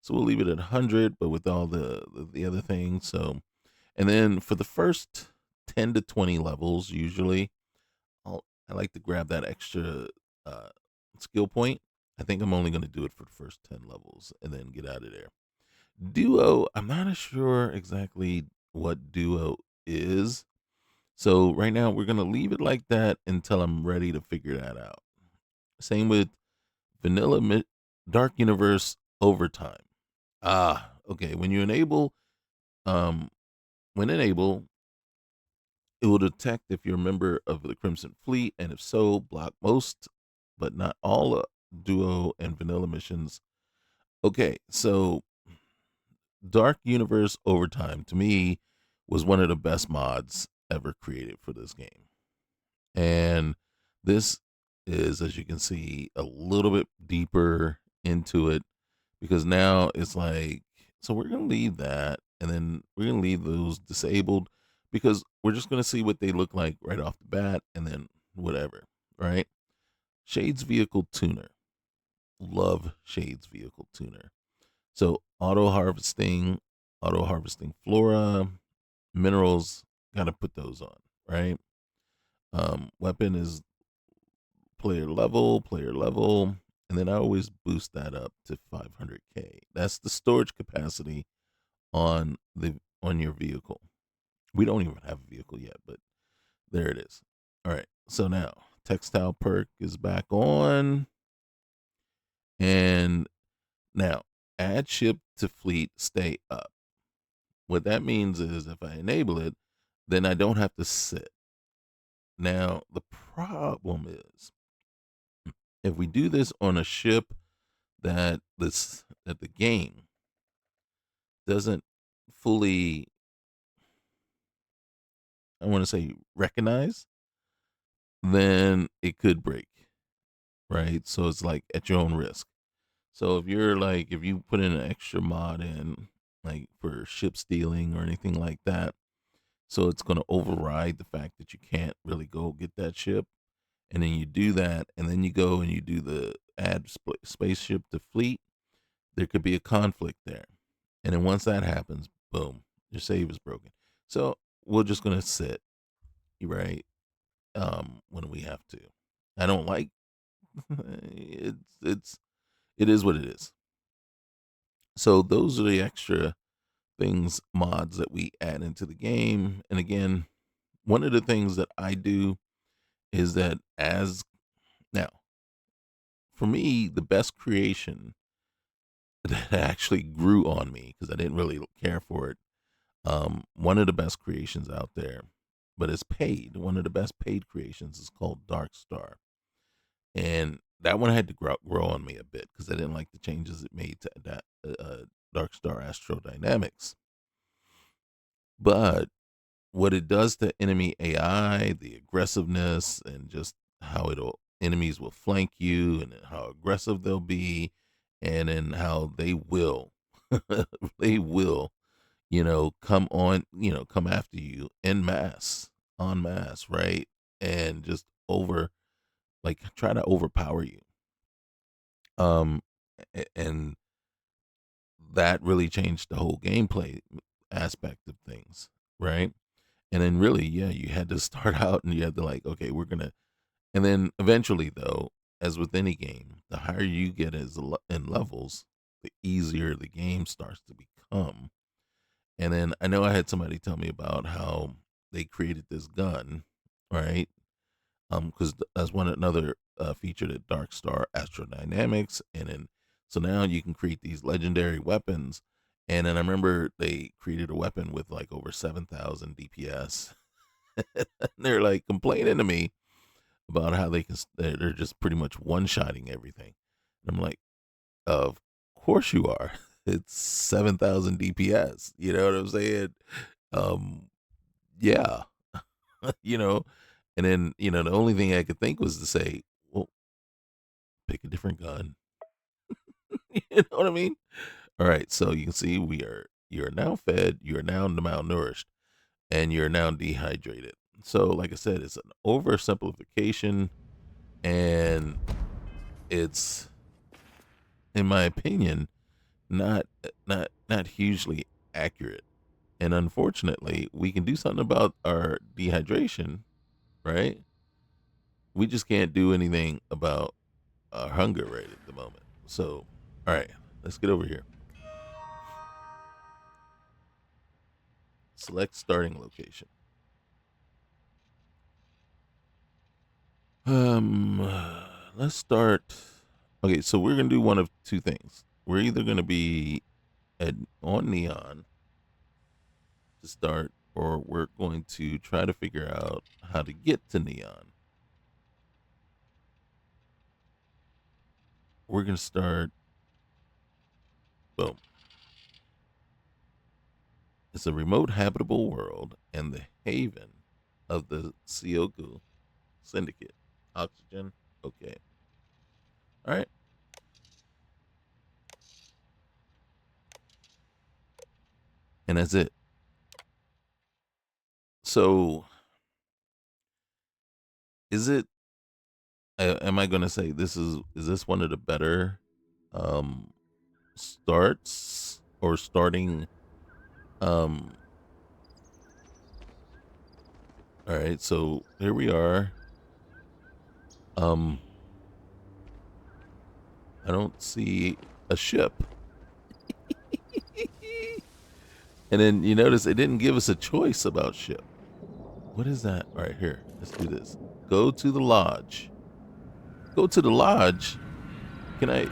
So we'll leave it at 100, but with all the other things. So, and then for the first 10 to 20 levels, usually I like to grab that extra uh, skill point. I think I'm only going to do it for the first 10 levels and then get out of there. Duo, I'm not sure exactly what Duo is. So right now we're gonna leave it like that until I'm ready to figure that out. Same with Vanilla Dark Universe Overtime. Okay. Um, when enable, it will detect if you're a member of the Crimson Fleet, and if so, block most, but not all Duo and Vanilla missions. Okay, so Dark Universe Overtime to me was one of the best mods ever created for this game. And this is, as you can see, a little bit deeper into it because now it's like, so we're going to leave that and then we're going to leave those disabled because we're just going to see what they look like right off the bat and then whatever, right? Shades Vehicle Tuner. Love Shades Vehicle Tuner. So auto harvesting flora, minerals, got to put those on, right? Weapon is player level, and then I always boost that up to 500k. That's the storage capacity on your vehicle. We don't even have a vehicle yet, but there it is. All right. So now textile perk is back on, and now add ship to fleet stay up. What that means is if I enable it, then I don't have to sit. Now the problem is if we do this on a ship that the game doesn't fully, I want to say, recognize, then it could break, right? So it's like at your own risk. So if you put in an extra mod in, like for ship stealing or anything like that, so it's going to override the fact that you can't really go get that ship. And then you do that, and then you go and you do the add spaceship to fleet. There could be a conflict there. And then once that happens, boom, your save is broken. So we're just going to sit, right? When we have to. I don't like it's it is what it is. So those are the extra things mods that we add into the game. And again, one of the things that I do is that as now for me the best creation that actually grew on me because I didn't really care for it. One of the best creations out there, but it's paid. One of the best paid creations is called Dark Star, and that one had to grow on me a bit because I didn't like the changes it made to that Dark Star Astrodynamics. But what it does to enemy AI, the aggressiveness, and just how it'll enemies will flank you, and how aggressive they'll be, and then how they will, they will, come on, come after you en masse, right, and just like try to overpower you. Um, and that really changed the whole gameplay aspect of things, right? And then really, yeah, you had to start out and you had to like, okay, we're gonna, and then eventually though, as with any game, the higher you get in levels, the easier the game starts to become. And then I know I had somebody tell me about how they created this gun, right? Because that's one another feature that Dark Star Astrodynamics, and then so now you can create these legendary weapons. And then I remember they created a weapon with like over 7,000 DPS. They're like complaining to me about how they're just pretty much one shotting everything. And I'm like, of course you are. It's 7,000 DPS. You know what I'm saying? Um, yeah, you know. And then the only thing I could think was to say, well, pick a different gun. You know what I mean? All right, so you can see you are now fed, you are now malnourished, and you're now dehydrated. So, like I said, it's an oversimplification, and it's, in my opinion, not hugely accurate. And unfortunately, we can do something about our dehydration, right? We just can't do anything about our hunger right at the moment. So, all right, let's get over here. Select starting location. Um, let's start. Okay, so we're gonna do one of two things. We're either gonna be on Neon to start, or we're going to try to figure out how to get to Neon. We're gonna start. Boom. It's a remote habitable world and the haven of the Sioku Syndicate. Oxygen. Okay. All right. And that's it. So, is it? Am I going to say this is this one of the better um starts or starting? Um. All right. So here we are. Um. I don't see a ship. And then you notice it didn't give us a choice about ship. What is that? All right, here. Let's do this. Go to the lodge. Go to the lodge. Can I?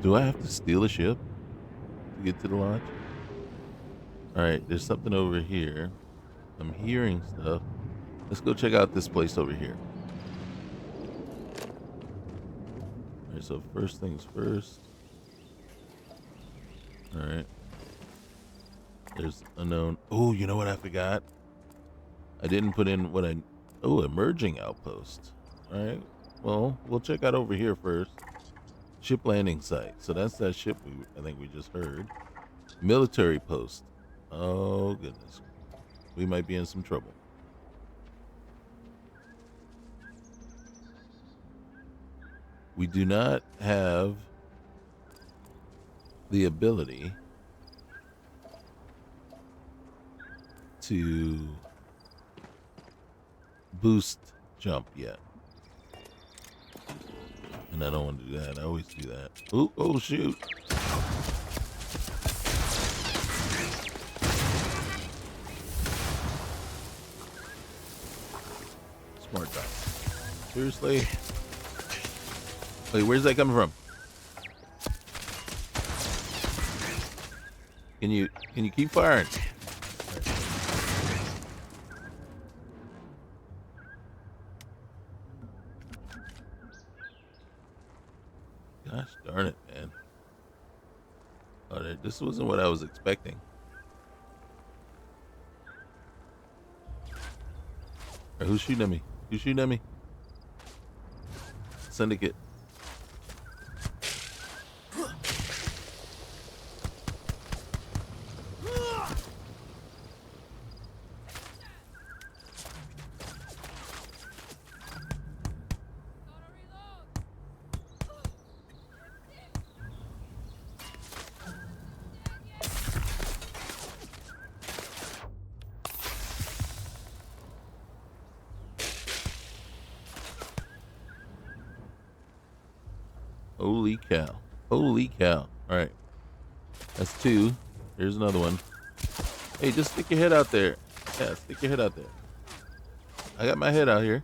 Do I have to steal a ship to get to the lodge? All right, there's something over here. I'm hearing stuff. Let's go check out this place over here. All right, so first things first. All right. There's unknown. Oh, you know what I forgot? I didn't put in what I. Oh, emerging outpost. All right. Well, we'll check out over here first. Ship landing site. So that's that ship I think we just heard. Military post. Oh goodness. We might be in some trouble. We do not have the ability to boost jump yet. And I don't want to do that. I always do that. Ooh, oh shoot. Smart guy. Seriously? Wait, where's that coming from? Can you keep firing? Gosh darn it, man. Oh, this wasn't what I was expecting. Right, who's shooting at me? Who's shooting at me? Syndicate. Holy cow. Holy cow. All right. That's two. Here's another one. Hey, just stick your head out there. Yeah, stick your head out there. I got my head out here.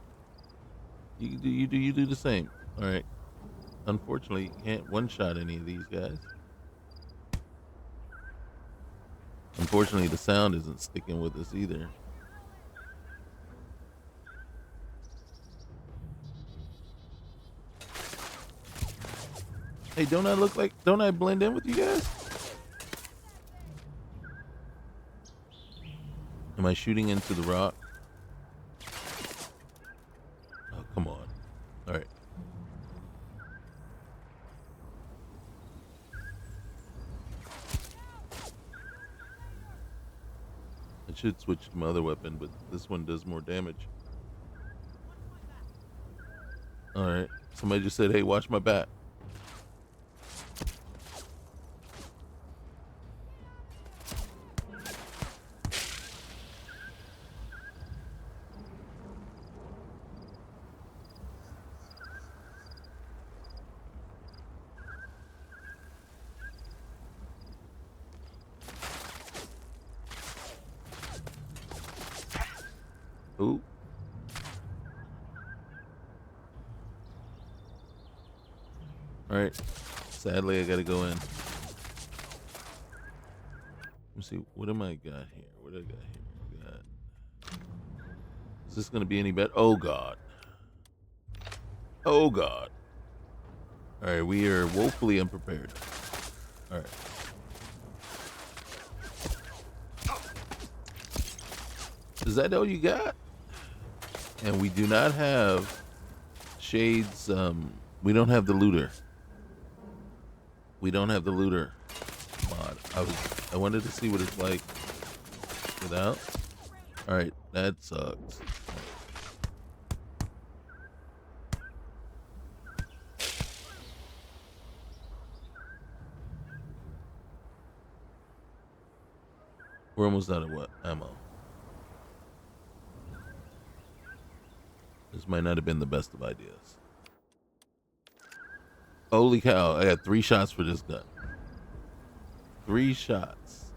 You do the same. All right. Unfortunately, you can't one-shot any of these guys. Unfortunately, the sound isn't sticking with us either. Hey, don't I blend in with you guys? Am I shooting into the rock? Oh, come on. All right. I should switch to my other weapon, but this one does more damage. All right. Somebody just said, hey, watch my back. All right. Sadly, I gotta go in. Let me see. What am I got here? What do I got here? I got. Is this gonna be any better? Oh God. Oh God. All right, we are woefully unprepared. All right. Is that all you got? And we do not have shades. We don't have the looter. We don't have the looter mod. I wanted to see what it's like without. All right, that sucks. We're almost out of what? Ammo. This might not have been the best of ideas. Holy cow, I got 3 shots for this gun. 3 shots.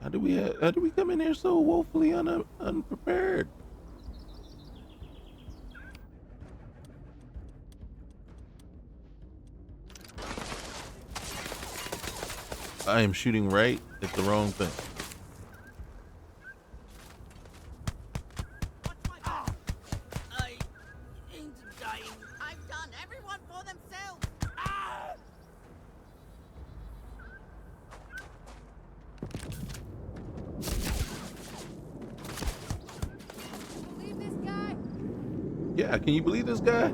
How do we come in here so woefully unprepared? I am shooting right at the wrong thing. I ain't dying. I've done everyone for themselves. Believe this guy? Yeah, can you believe this guy?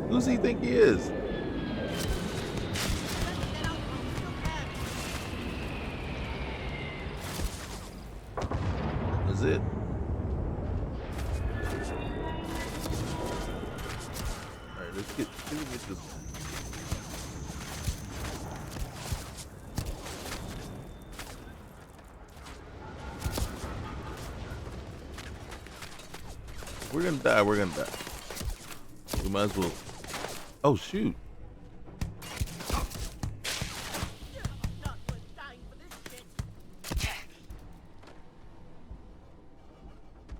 Who's he think he is? Is it? Alright, let's get this. We're gonna die, we're gonna die. We might as well. Oh shoot. Not worth dying for this shit.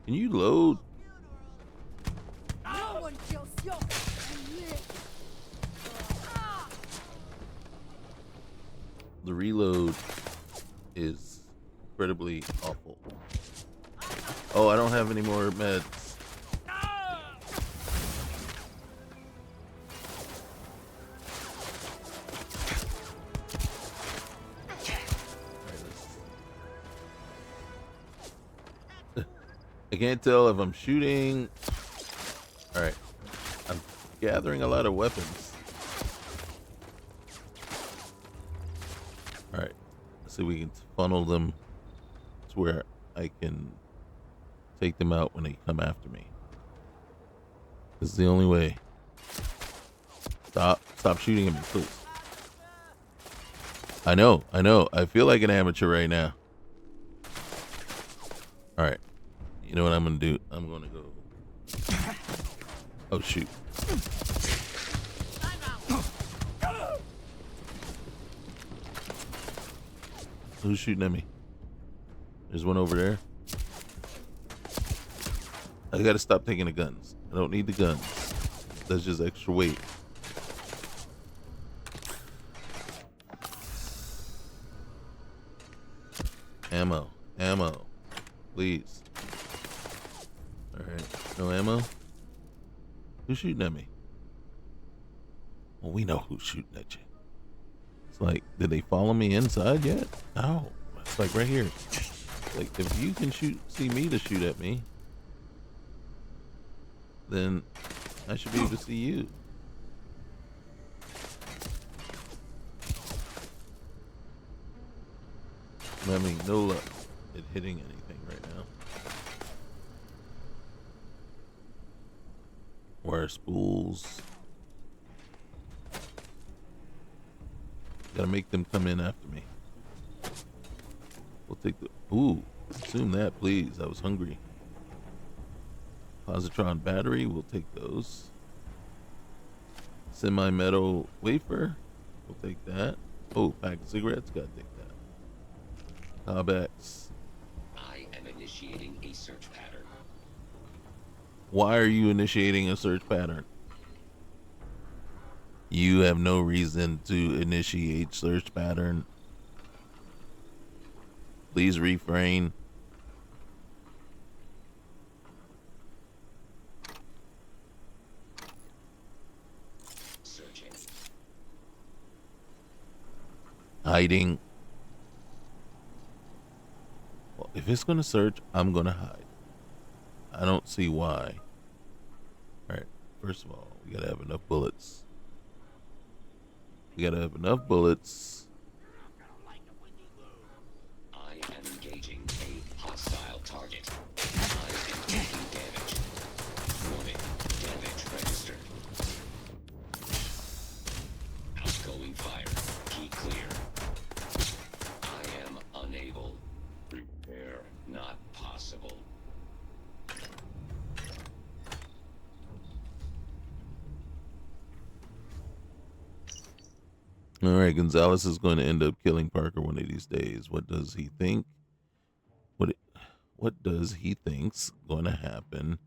Can you load? No one kills you and live. The reload is incredibly awful. Oh, I don't have any more meds. I can't tell if I'm shooting. All right, I'm gathering a lot of weapons. All right, let's see if we can funnel them to where I can take them out when they come after me. This is the only way. Stop shooting at me, please. I know. I feel like an amateur right now. All right. You know what I'm going to do? I'm going to go. Oh, shoot. Who's shooting at me? There's one over there. I got to stop taking the guns. I don't need the guns. That's just extra weight. Ammo. Please. Alright. No ammo? Who's shooting at me? Well, we know who's shooting at you. It's like, did they follow me inside yet? No. It's like right here. Like, if you can see me to shoot at me, then I should be able to see you. I'm having no luck at hitting anything right now. Wire spools. Gotta make them come in after me. We'll take the. Ooh, consume that, please. I was hungry. Positron battery, we'll take those. Semi-metal wafer, we'll take that. Oh, pack of cigarettes, gotta take that. Cobex. I am initiating a search pattern. Why are you initiating a search pattern? You have no reason to initiate search pattern. Please refrain. Searching. Hiding. Well, if it's gonna search, I'm gonna hide. I don't see why. Alright, first of all, we gotta have enough bullets. We gotta have enough bullets. I am engaging a hostile target. I am taking damage. Warning, damage registered. Outgoing fire. Key clear. I am unable. Repair not possible. All right, Gonzalez is going to end up killing Parker one of these days. What does he think? What does he think's going to happen?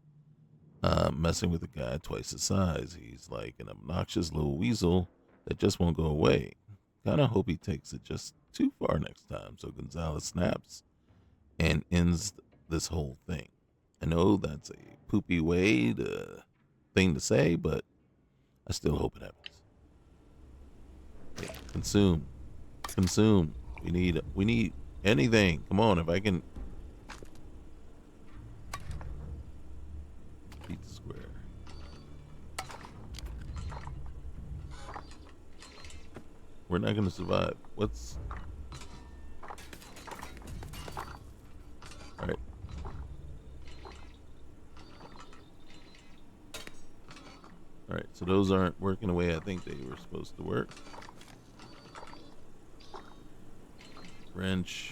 Messing with a guy twice his size. He's like an obnoxious little weasel that just won't go away. Kind of hope he takes it just too far next time, so Gonzalez snaps and ends this whole thing. I know that's a poopy thing to say, but I still hope it happens. Yeah, consume. We need anything. Come on, if I can. Pizza square. We're not gonna survive. What's? All right. All right. So those aren't working the way I think they were supposed to work. Wrench.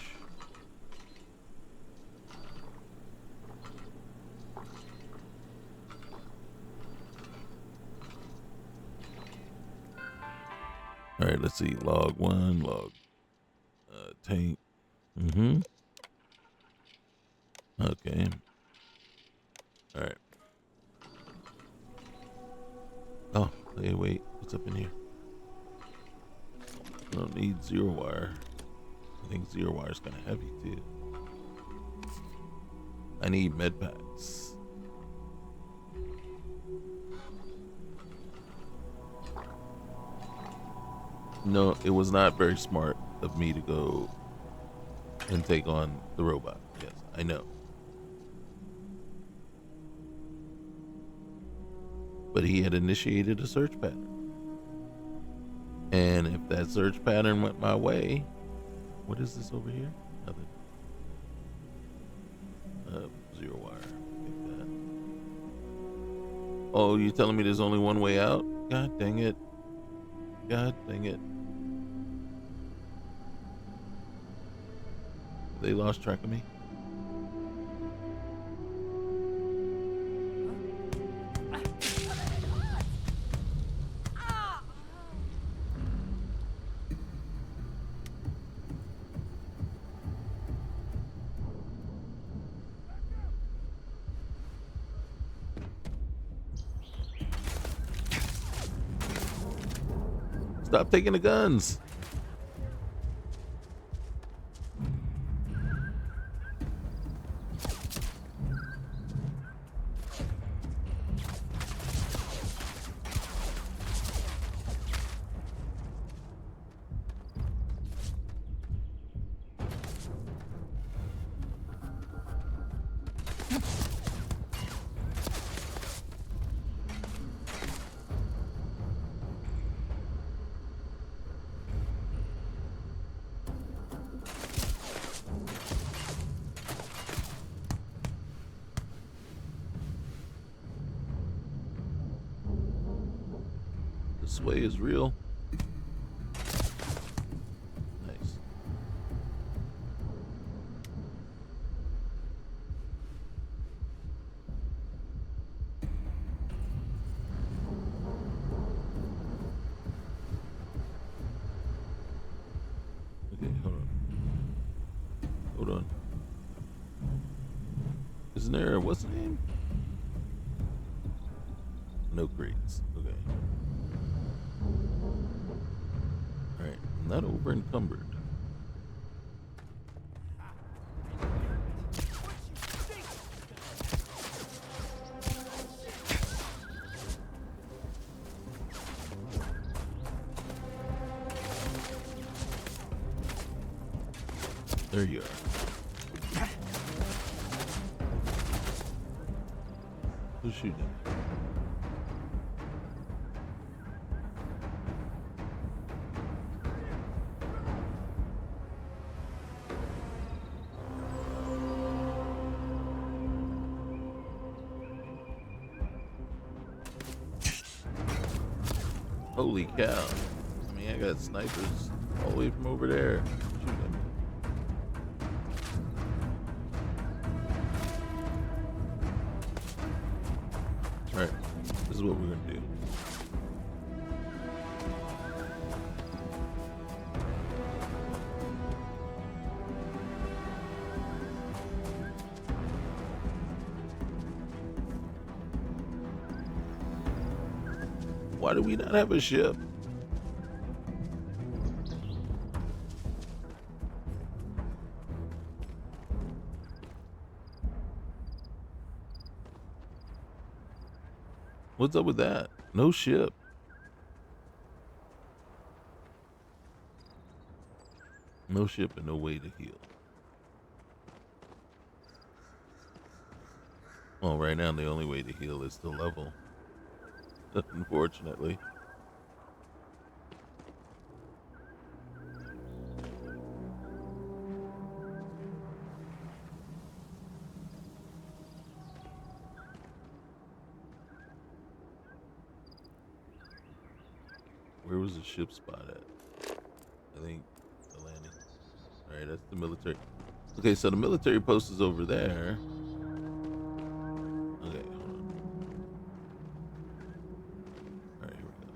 All right, let's see. Log 1, log tank. Okay. All right. Oh, hey, wait. What's up in here? I don't need zero wire. I think zero wire is kind of heavy too. I need med packs. No, it was not very smart of me to go and take on the robot. Yes, I know. But he had initiated a search pattern. And if that search pattern went my way, what is this over here? Nothing. Zero wire. Take that. Oh, you telling me there's only one way out? God dang it. God dang it. They lost track of me. Stop taking the guns. This way is real. Nice. Okay, hold on. Hold on. Isn't there, what's the name? No crates. Okay. not over encumbered. There you are. Who's shooting? Holy cow. I mean, I got snipers all the way from over there shooting. Alright, this is what we're gonna do. Why do we not have a ship? What's up with that? No ship. No ship and no way to heal. Well, right now the only way to heal is to level. Unfortunately. Where was the ship spot at? I think the landing. Alright, that's the military. Okay, so the military post is over there. Okay, hold on. Alright, here we go.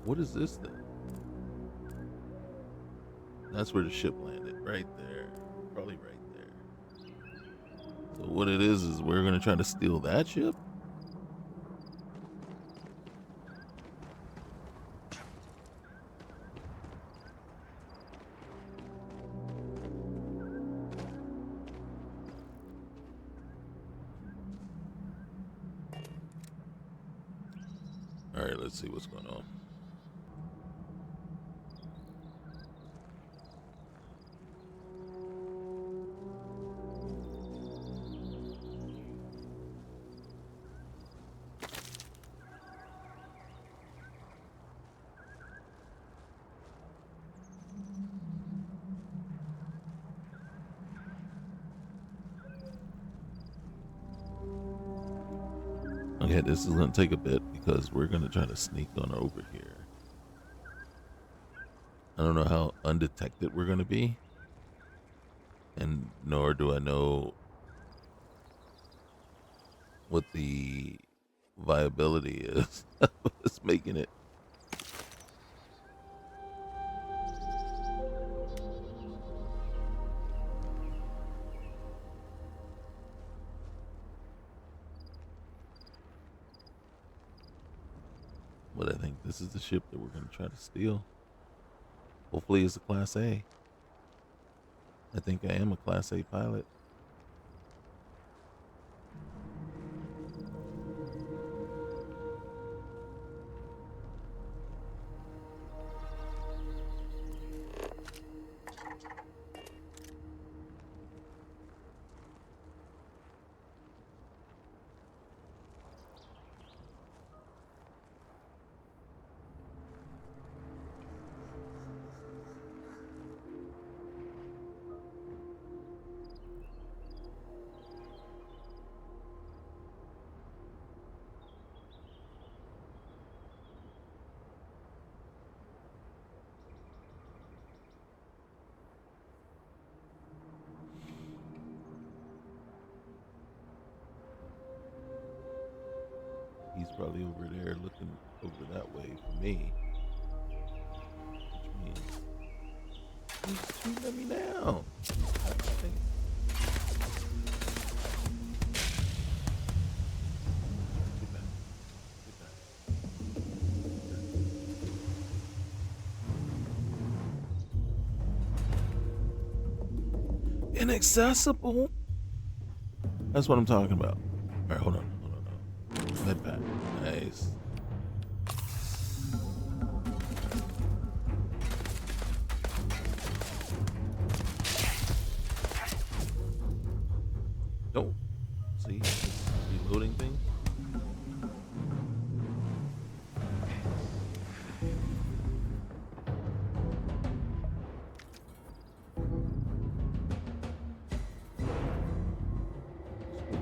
What is this thing? That's where the ship landed, right there. Probably right there. So what it is we're gonna try to steal that ship? Alright, let's see what's going on. Okay, this is gonna take a bit because we're gonna try to sneak on over here. I don't know how undetected we're gonna be, and nor do I know what the viability is of us making it. But I think this is the ship that we're going to try to steal. Hopefully it's a Class A. I think I am a Class A pilot. He's probably over there looking over that way for me. Which means he's shooting at me now. inaccessible. That's what I'm talking about. All right, hold on. Med pack. Nice. Oh, see, it's reloading thing.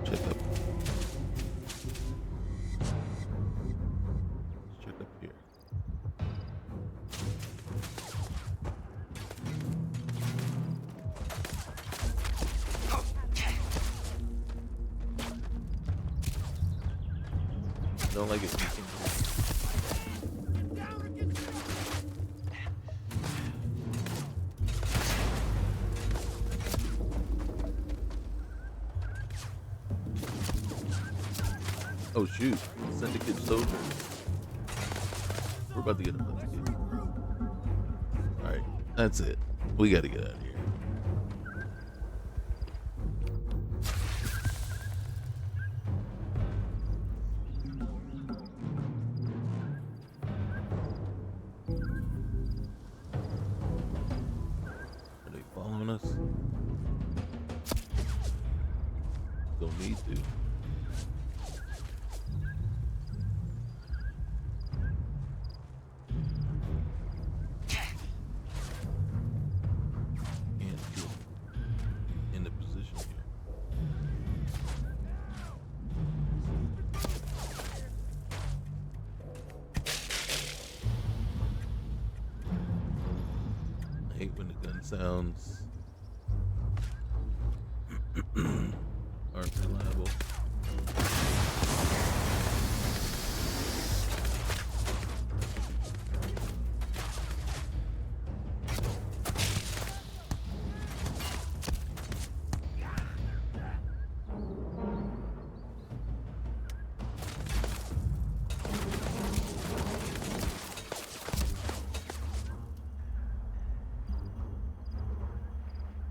Check up. Let's check up here. I don't like it. Oh shoot, Syndicate soldiers. We're about to get a Alright, that's it. We gotta get out of here. Are they following us? Don't need to. When the gun sounds aren't reliable.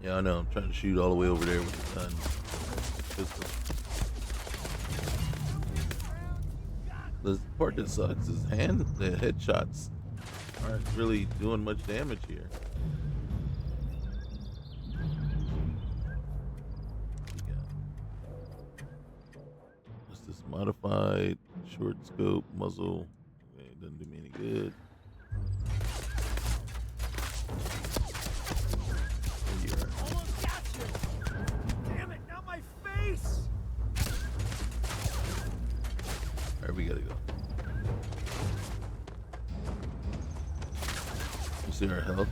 Yeah, I know. I'm trying to shoot all the way over there with the gun. Pistol. The part that sucks is the headshots aren't really doing much damage here. What's this? Modified short scope muzzle. Okay, it doesn't do me any good. Almost got you. Damn it, not my face. Alright, we gotta go. You see our health?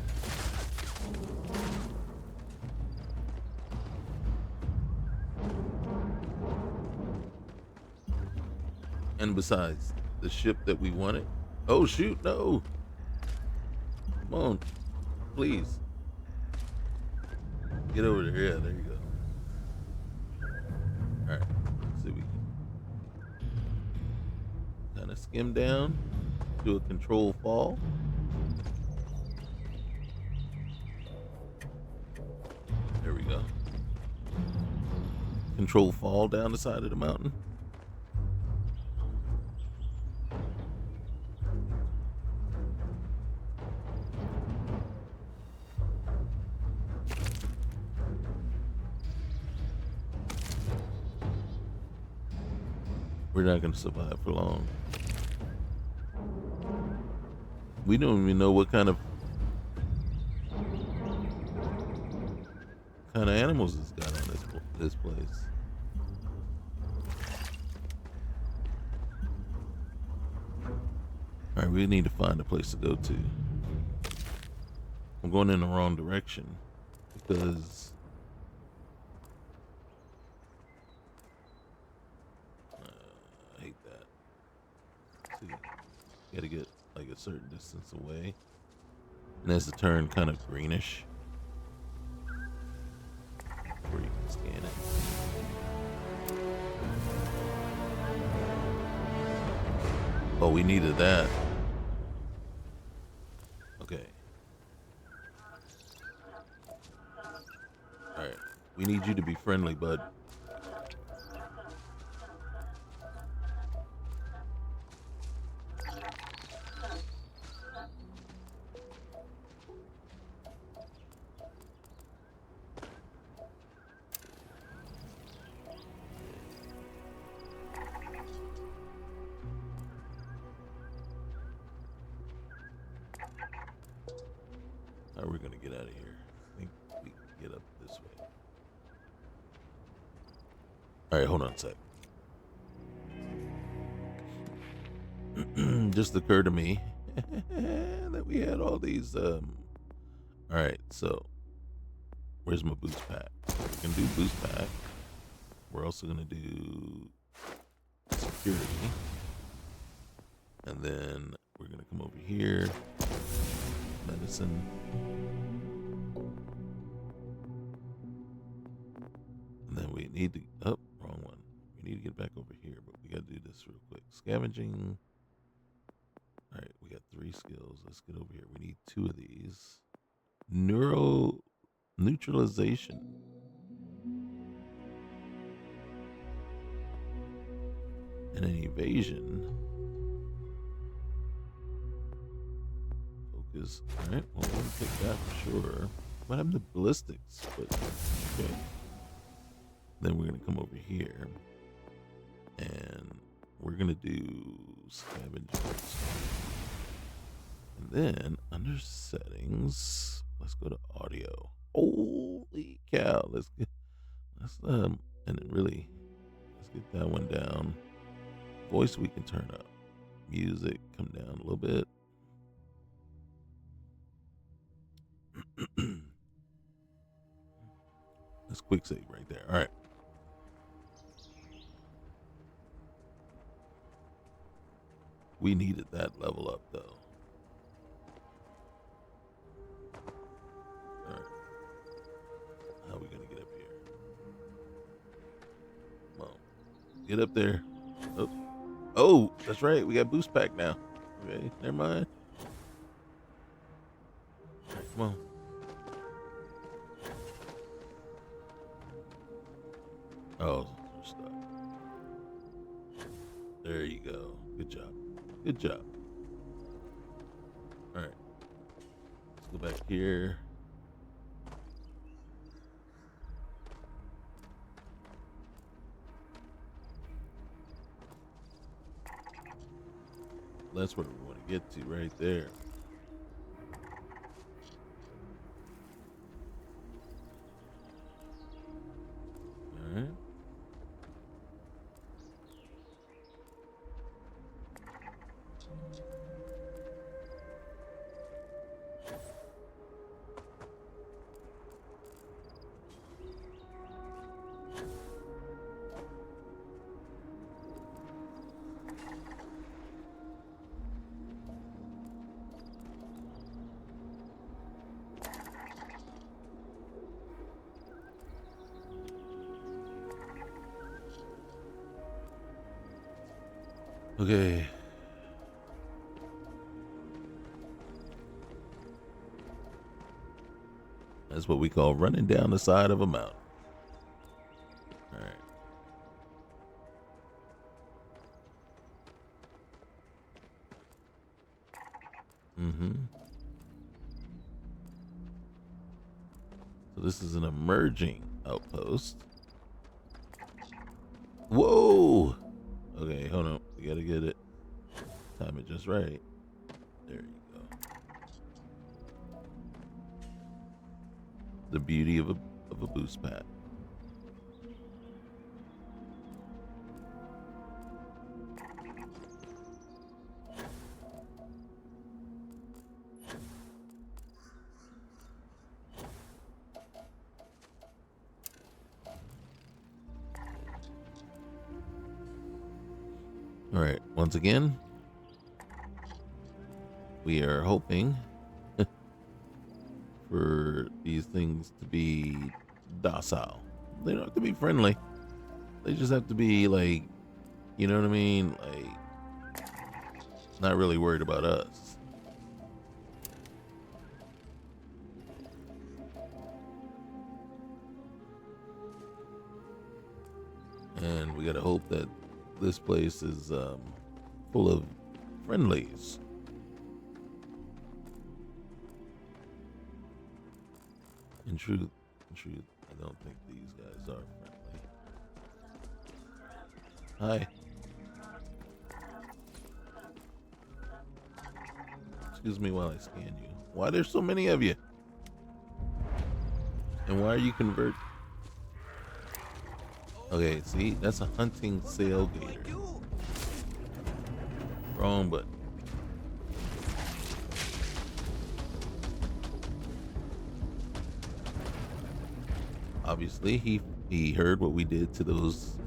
And besides, the ship that we wanted. Oh shoot, no! Come on, please. Get over there. Yeah, there you go. Alright, let's see if we can kind of skim down, do a control fall. There we go. Control fall down the side of the mountain. We're not going to survive for long. We don't even know what kind of animals it's got on this place. All right, we need to find a place to go to. I'm going in the wrong direction because I hate that. See, you gotta get like a certain distance away, and as the turn kind of greenish before you can scan it. Oh, we needed that. Okay. Alright. We need you to be friendly, bud. How are we gonna get out of here? I think we can get up this way. All right, hold on a sec. Just occurred to me that we had all these. All right, so where's my boost pack? We can do boost pack. We're also gonna do security, and then we're gonna come over here. Medicine. And then we need to, oh, wrong one. We need to get back over here, but we got to do this real quick. Scavenging. All right, we got 3 skills. Let's get over here. We need 2 of these. Neutralization. And an evasion. Focus. All right, well, we'll take that for sure. Might have the ballistics, but okay. Then we're going to come over here. And we're going to do scavengers. And then under settings, let's go to audio. Holy cow. Let's and then really, let's get that one down. Voice we can turn up. Music, come down a little bit. That's quick save right there. All right. We needed that level up, though. All right. How are we going to get up here? Come on. Get up there. Oh, that's right. We got boost pack now. Okay, never mind. All right, come on. Oh, we're stuck. There you go. Good job. Good job. All right. Let's go back here. That's where we want to get to right there. All right. Okay. That's what we call running down the side of a mountain. All right. So this is an emerging outpost. Whoa! Okay, hold on. We gotta get it. Time it just right. There you go. The beauty of a boost pack. All right, once again, we are hoping for these things to be docile. They don't have to be friendly. They just have to be like, you know what I mean? Like, not really worried about us. And we gotta hope that this place is full of friendlies. In truth, I don't think these guys are friendly. Hi. Excuse me while I scan you. Why there's so many of you? And why are you convert? Okay, see, that's a hunting sail gator. Wrong button. Obviously, he heard what we did to those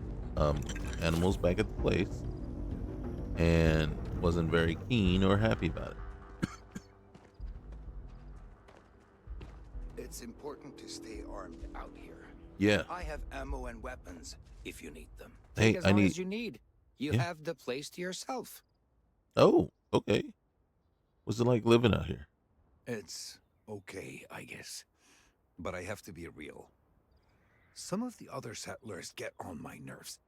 animals back at the place and wasn't very keen or happy about it. It's important to stay armed out here. Yeah. I have ammo and weapons if you need them. Hey, Take as I long need. as you need. You Yeah. have the place to yourself. Oh, okay. What's it like living out here? It's okay, I guess. But I have to be real. Some of the other settlers get on my nerves.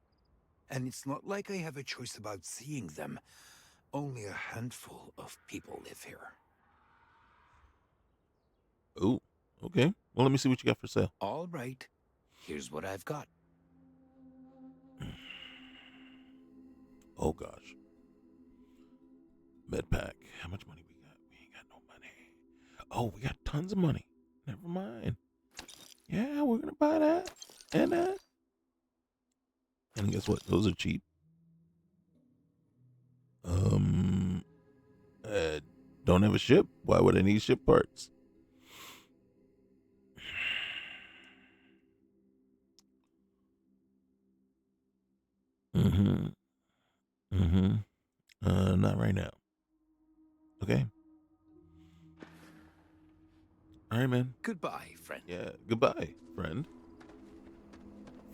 And it's not like I have a choice about seeing them. Only a handful of people live here. Oh, okay. Well, let me see what you got for sale. All right. Here's what I've got. Oh gosh. Med pack. How much money we got? We ain't got no money. Oh, we got tons of money. Never mind. Yeah, we're gonna buy that and that. And guess what? Those are cheap. Don't have a ship. Why would I need ship parts? Mm-hmm. Mm-hmm. Not right now. Okay. All right, man. Goodbye, friend. Yeah. Goodbye, friend.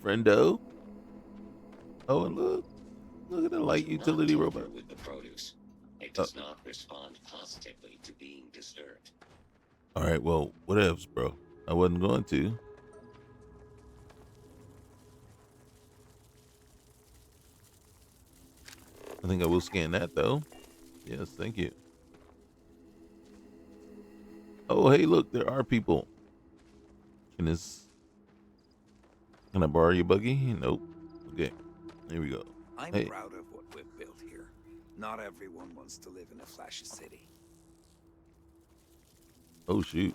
Friendo. Oh, and look at the light Do not utility tamper robot. with the produce. It does not respond positively to being disturbed. All right. Well, whatevs, bro. I wasn't going to. I think I will scan that though. Yes, thank you. Oh, hey, look, there are people. Can I borrow your buggy? Nope. Okay, here we go. I'm Hey. proud of what we've built here. Not everyone wants to live in a flashy city. Oh shoot.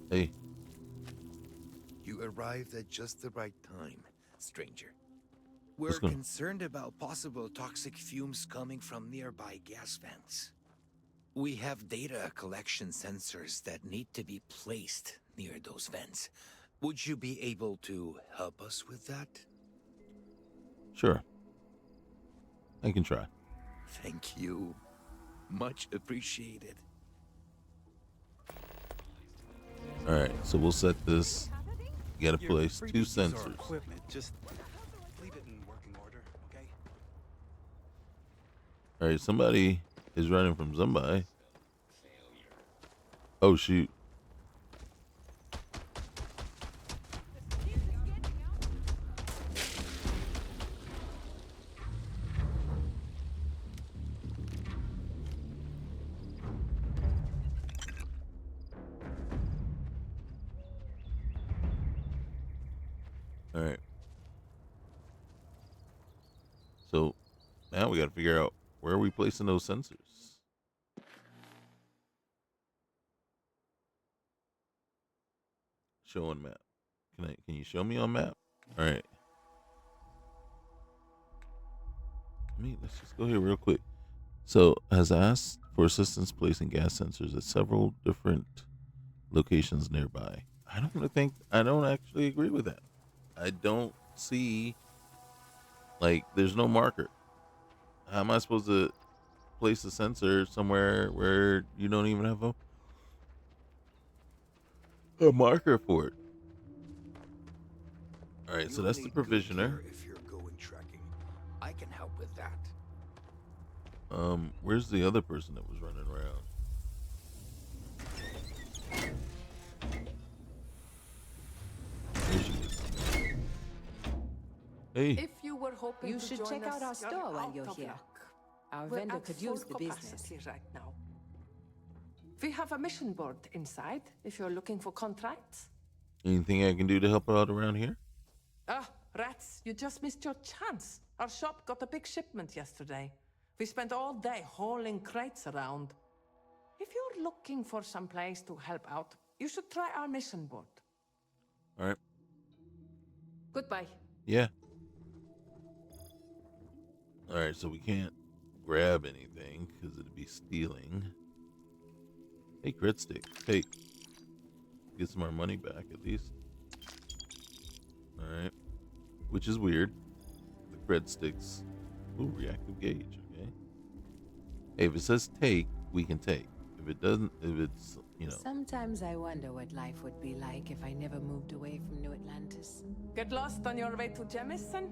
Hey. You arrived at just the right time, stranger. What's We're going- concerned about possible toxic fumes coming from nearby gas vents. We have data collection sensors that need to be placed near those vents. Would you be able to help us with that? Sure. I can try. Thank you. Much appreciated. All right, so we'll set this. You gotta Your place two freebies are sensors. equipment. Just leave it in working order, okay? All right, somebody is running from somebody. Failure. Oh shoot. All right. So now we got to figure out where are we placing those sensors. Show on map. Can you show me on map? All right. Let's just go here real quick. So has asked for assistance placing gas sensors at several different locations nearby. I don't actually agree with that. I don't see, like, there's no marker. How am I supposed to place a sensor somewhere where you don't even have a marker for it? All right, so You'll that's the need good provisioner. gear if you're going trekking. I can help with that. Where's the other person that was running around? Hey, If you were hoping You to should join check out us, our you're store while out you're of here. luck. Our We're vendor at could full use the business. capacity right now. We have a mission board inside if you're looking for contracts. anything I can do to help out around here? Ah, rats, you just missed your chance. Our shop got a big shipment yesterday. We spent all day hauling crates around. If you're looking for some place to help out, you should try our mission board. All right. Goodbye. Yeah. All right. So we can't grab anything because it'd be stealing. Hey, crit stick. Hey, get some of our money back at least. All right. Which is weird. The crit sticks. Ooh, reactive gauge. Okay. Hey, if it says take, we can take. If it doesn't, if it's, Sometimes I wonder what life would be like if I never moved away from New Atlantis. Get lost on your way to Jemison?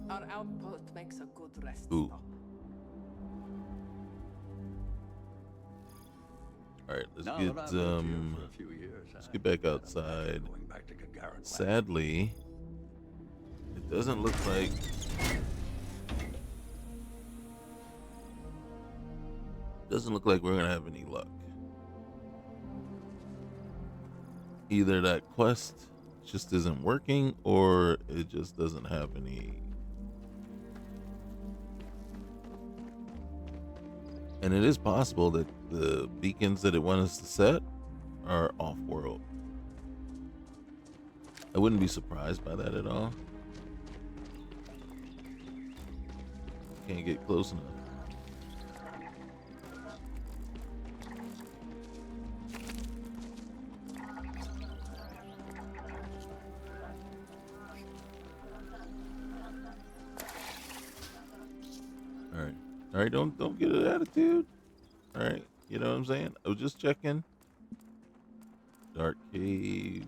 Our outpost makes a good rest Ooh. stop. All right, let's Now get that I've lived here for a few years, let's I get back can't outside. imagine going back to Gagarin. Sadly, it doesn't look like we're gonna have any luck. Either that quest just isn't working, or it just doesn't have any. And it is possible that the beacons that it wants us to set are off-world. I wouldn't be surprised by that at all. Can't get close enough. All right, don't get an attitude. All right, you know what I'm saying? I was just checking. Dark cave.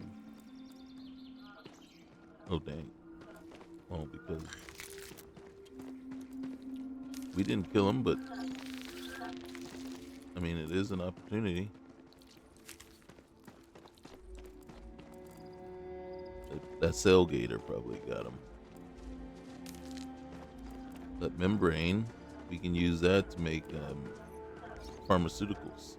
Oh dang. Oh, because we didn't kill him, but I mean, it is an opportunity. That cell gator probably got him. That membrane, we can use that to make pharmaceuticals.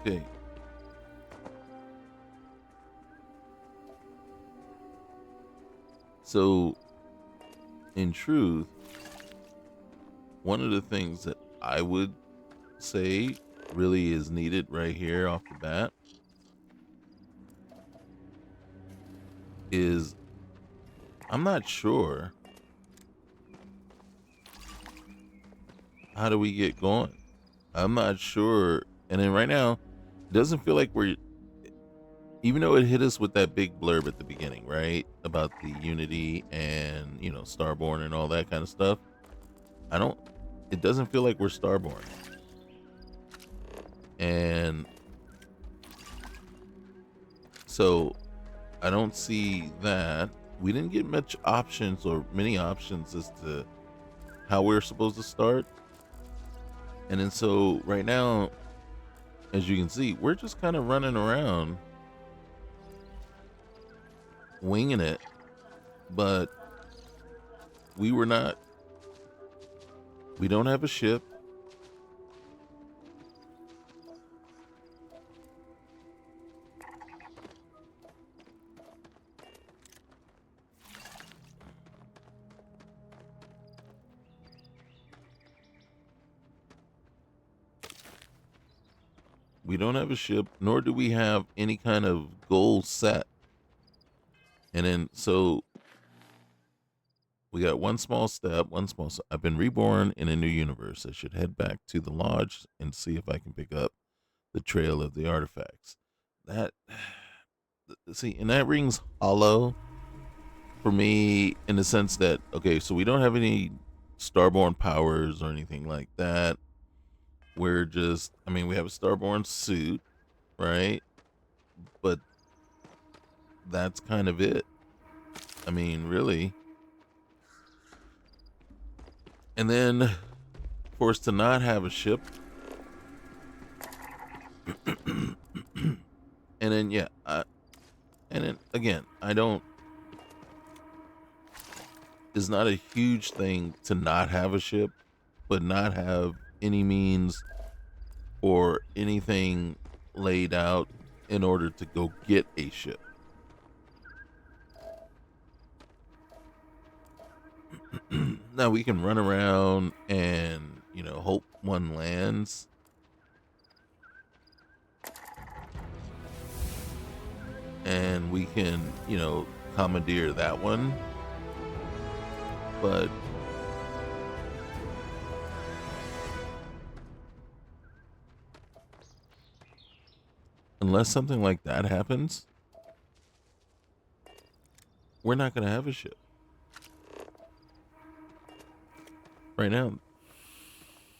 Okay. So, in truth, one of the things that I would say really is needed right here off the bat is I'm not sure how do we get going. I'm not sure. And then right now, it doesn't feel like we're, even though it hit us with that big blurb at the beginning, right? About the Unity and, Starborn and all that kind of stuff. It doesn't feel like we're Starborn. And so I don't see that. We didn't get much options or many options as to how we're supposed to start. And then so right now, as you can see, we're just kind of running around winging it, but we don't have a ship. We don't have a ship, nor do we have any kind of goal set. And then, so we got one small step, I've been reborn in a new universe. I should head back to the lodge and see if I can pick up the trail of the artifacts. And that rings hollow for me in the sense that, okay, so we don't have any Starborn powers or anything like that. We're just, we have a Starborn suit, right? But that's kind of it. I mean, really. And then for us to not have a ship, and then yeah, and then again, I don't. It's not a huge thing to not have a ship, but not have any means or anything laid out in order to go get a ship. Now we can run around and, hope one lands. And we can, commandeer that one. But unless something like that happens, we're not going to have a ship. Right now,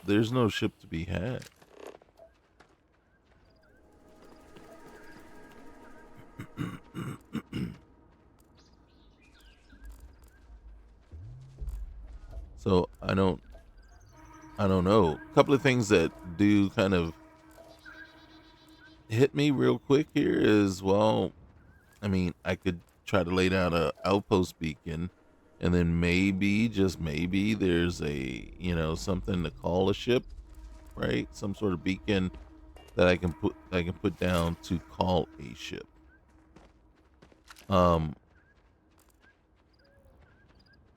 there's no ship to be had. So I don't know. A couple of things that do kind of hit me real quick here is, well, I mean, I could try to lay down a outpost beacon, and then maybe, just maybe, there's a, something to call a ship, right? Some sort of beacon that I can put down to call a ship.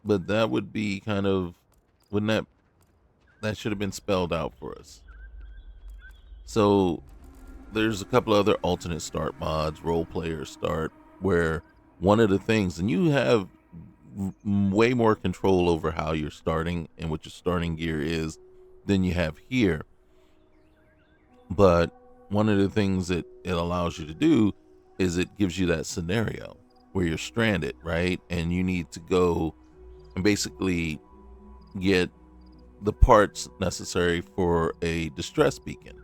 But that would be kind of, wouldn't that should have been spelled out for us. So there's a couple other alternate start mods, role player start, where one of the things, and you have way more control over how you're starting and what your starting gear is than you have here. But one of the things that it allows you to do is it gives you that scenario where you're stranded, right? And you need to go and basically get the parts necessary for a distress beacon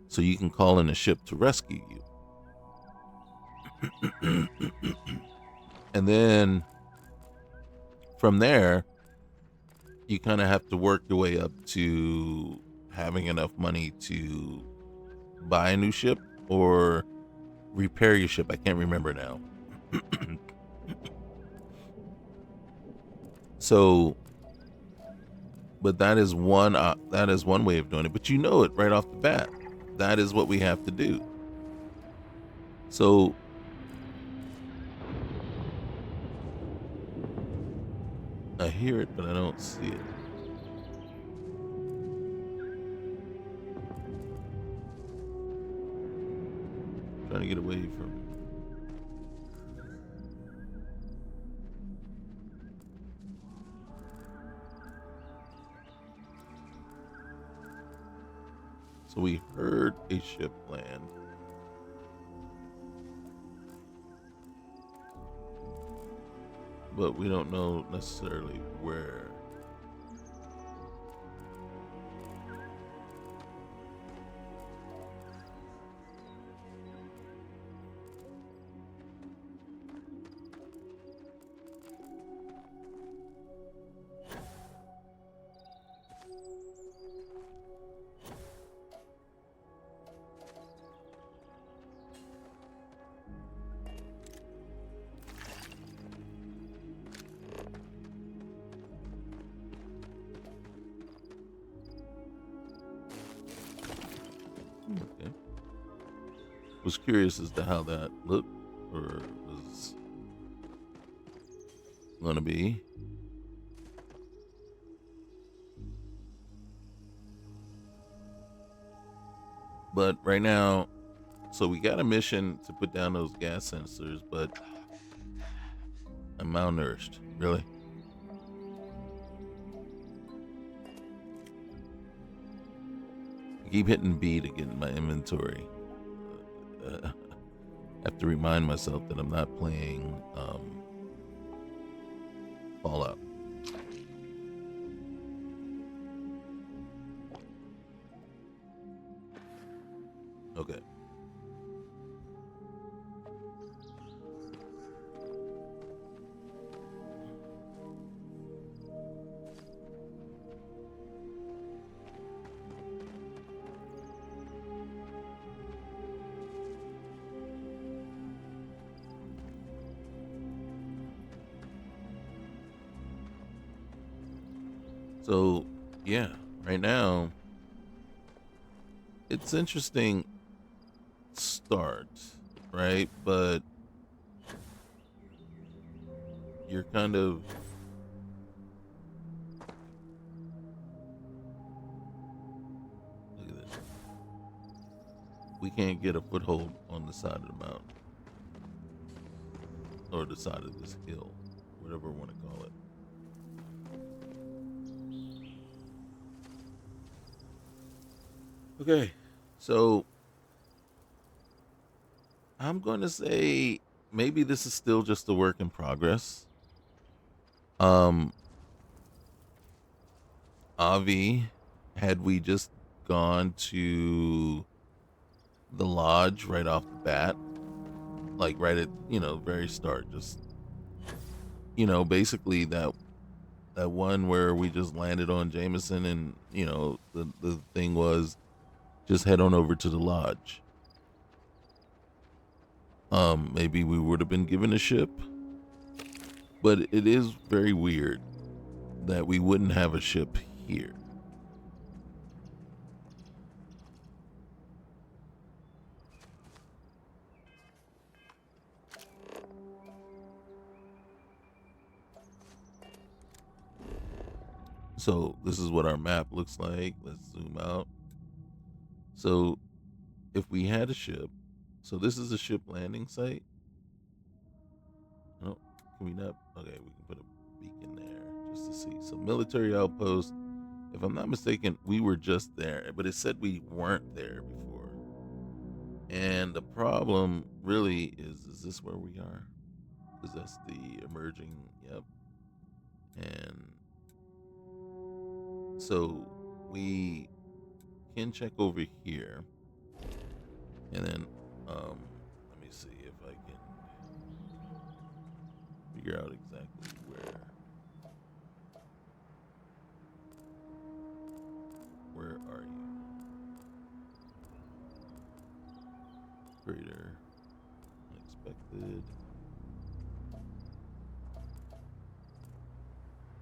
so you can call in a ship to rescue you. And then from there, you kind of have to work your way up to having enough money to buy a new ship or repair your ship. I can't remember now. So, but that is one way of doing it. But you know it right off the bat. That is what we have to do. So I hear it, but I don't see it. Trying to get away from. So we heard a ship land. But we don't know necessarily where. Okay. Was curious as to how that looked or was gonna be. But right now, so we got a mission to put down those gas sensors, but I'm malnourished. Really? I keep hitting B to get in my inventory. I have to remind myself that I'm not playing Fallout. Okay. So, yeah, right now, it's interesting start, right? But you're kind of look at this. We can't get a foothold on the side of the mountain or the side of this hill, whatever we want to call it. Okay, so I'm going to say maybe this is still just a work in progress. Um, Avi, had we just gone to the lodge right off the bat, like right at very start, just basically that one where we just landed on Jameson, and the thing was just head on over to the lodge. Maybe we would have been given a ship, but it is very weird that we wouldn't have a ship here. So this is what our map looks like. Let's zoom out. So if we had a ship, so this is a ship landing site. No, can we not? Okay, we can put a beacon there just to see. So military outpost. If I'm not mistaken, we were just there, but it said we weren't there before. And the problem really is this where we are? Because that's the emerging, yep. And so we can check over here. And then let me see if I can figure out exactly where are you? Crater. Unexpected.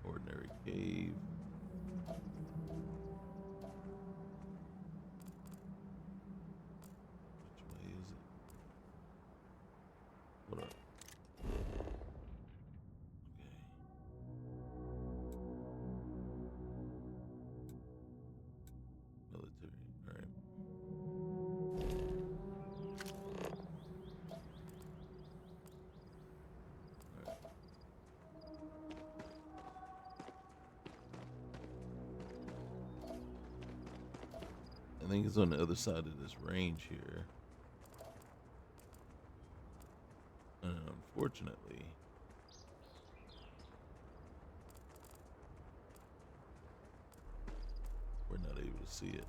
Ordinary cave. Which way is it? Hold up. Okay. Military. All right. All right. I think it's on the other side of this range here. And unfortunately, we're not able to see it.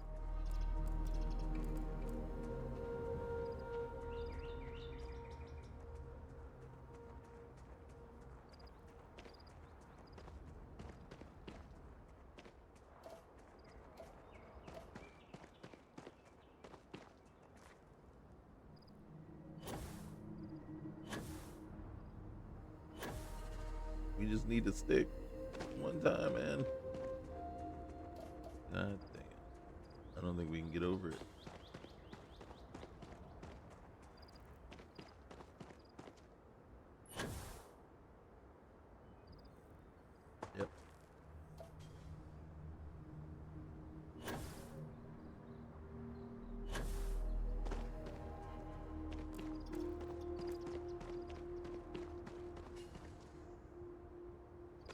We just need to stick one time, man. God dang it. I don't think we can get over it. Yep.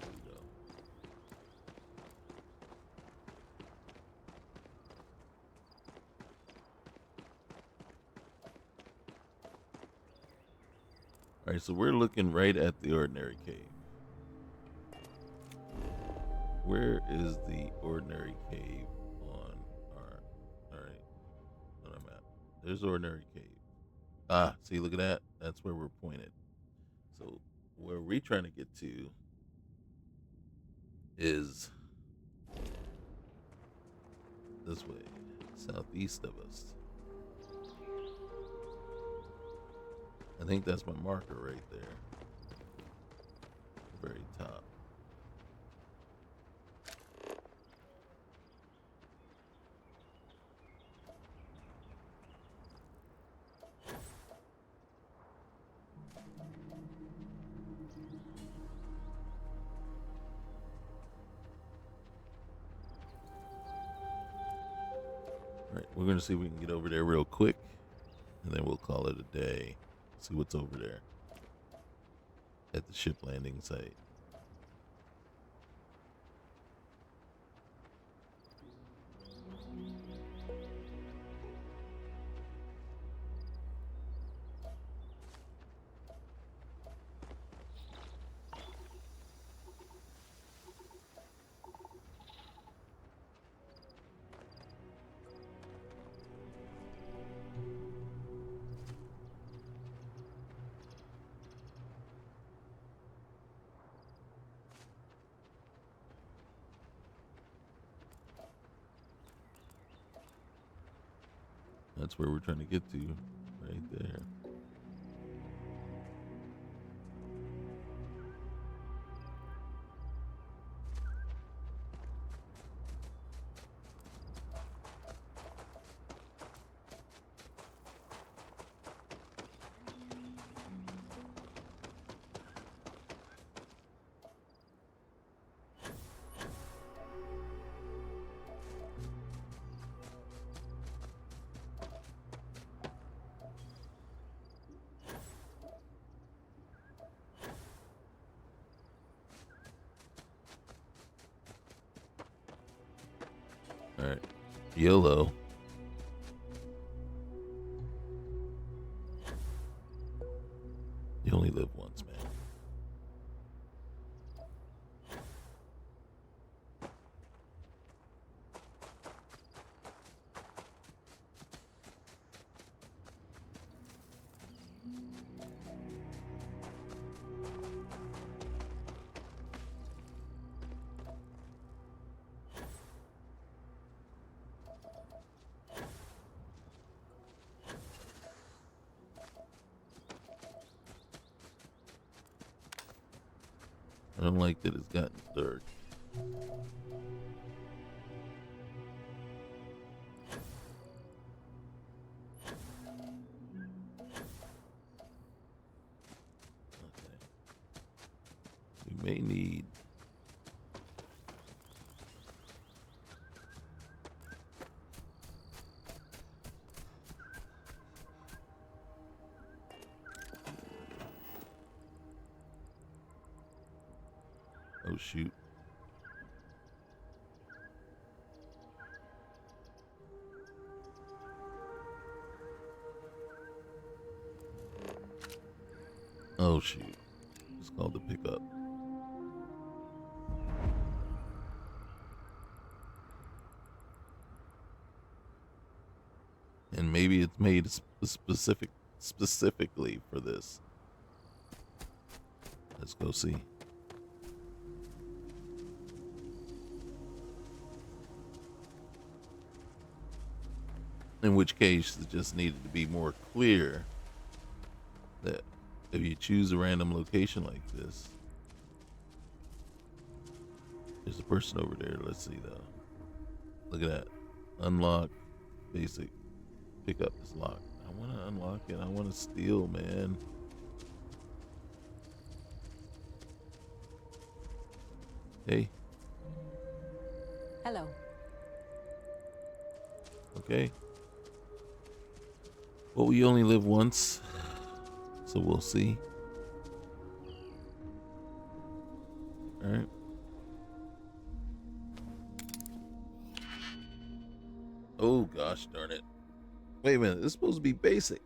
There we go. All right, so we're looking right at the ordinary cave. Where is the ordinary cave on our, all right, on our map? There's ordinary cave. Ah, see, look at that. That's where we're pointed. So where we're trying to get to is this way, southeast of us. I think that's my marker right there. The very top. We're gonna see if we can get over there real quick, and then we'll call it a day. See what's over there at the ship landing site. That's where we're trying to get to, right there. All right, YOLO. You only live once, man. I don't like that it's gotten dark. Okay. We may need... Oh, shoot. Oh, shoot. It's called the pickup. And maybe it's made specifically for this. Let's go see. In which case, it just needed to be more clear that if you choose a random location like this, there's a person over there. Let's see though. Look at that. Unlock. Basic. Pickup is locked. I want to unlock it. I want to steal, man. Hey. Hello. Okay. Well, we only live once, so we'll see. All right. Oh, gosh darn it. Wait a minute. This is supposed to be basic.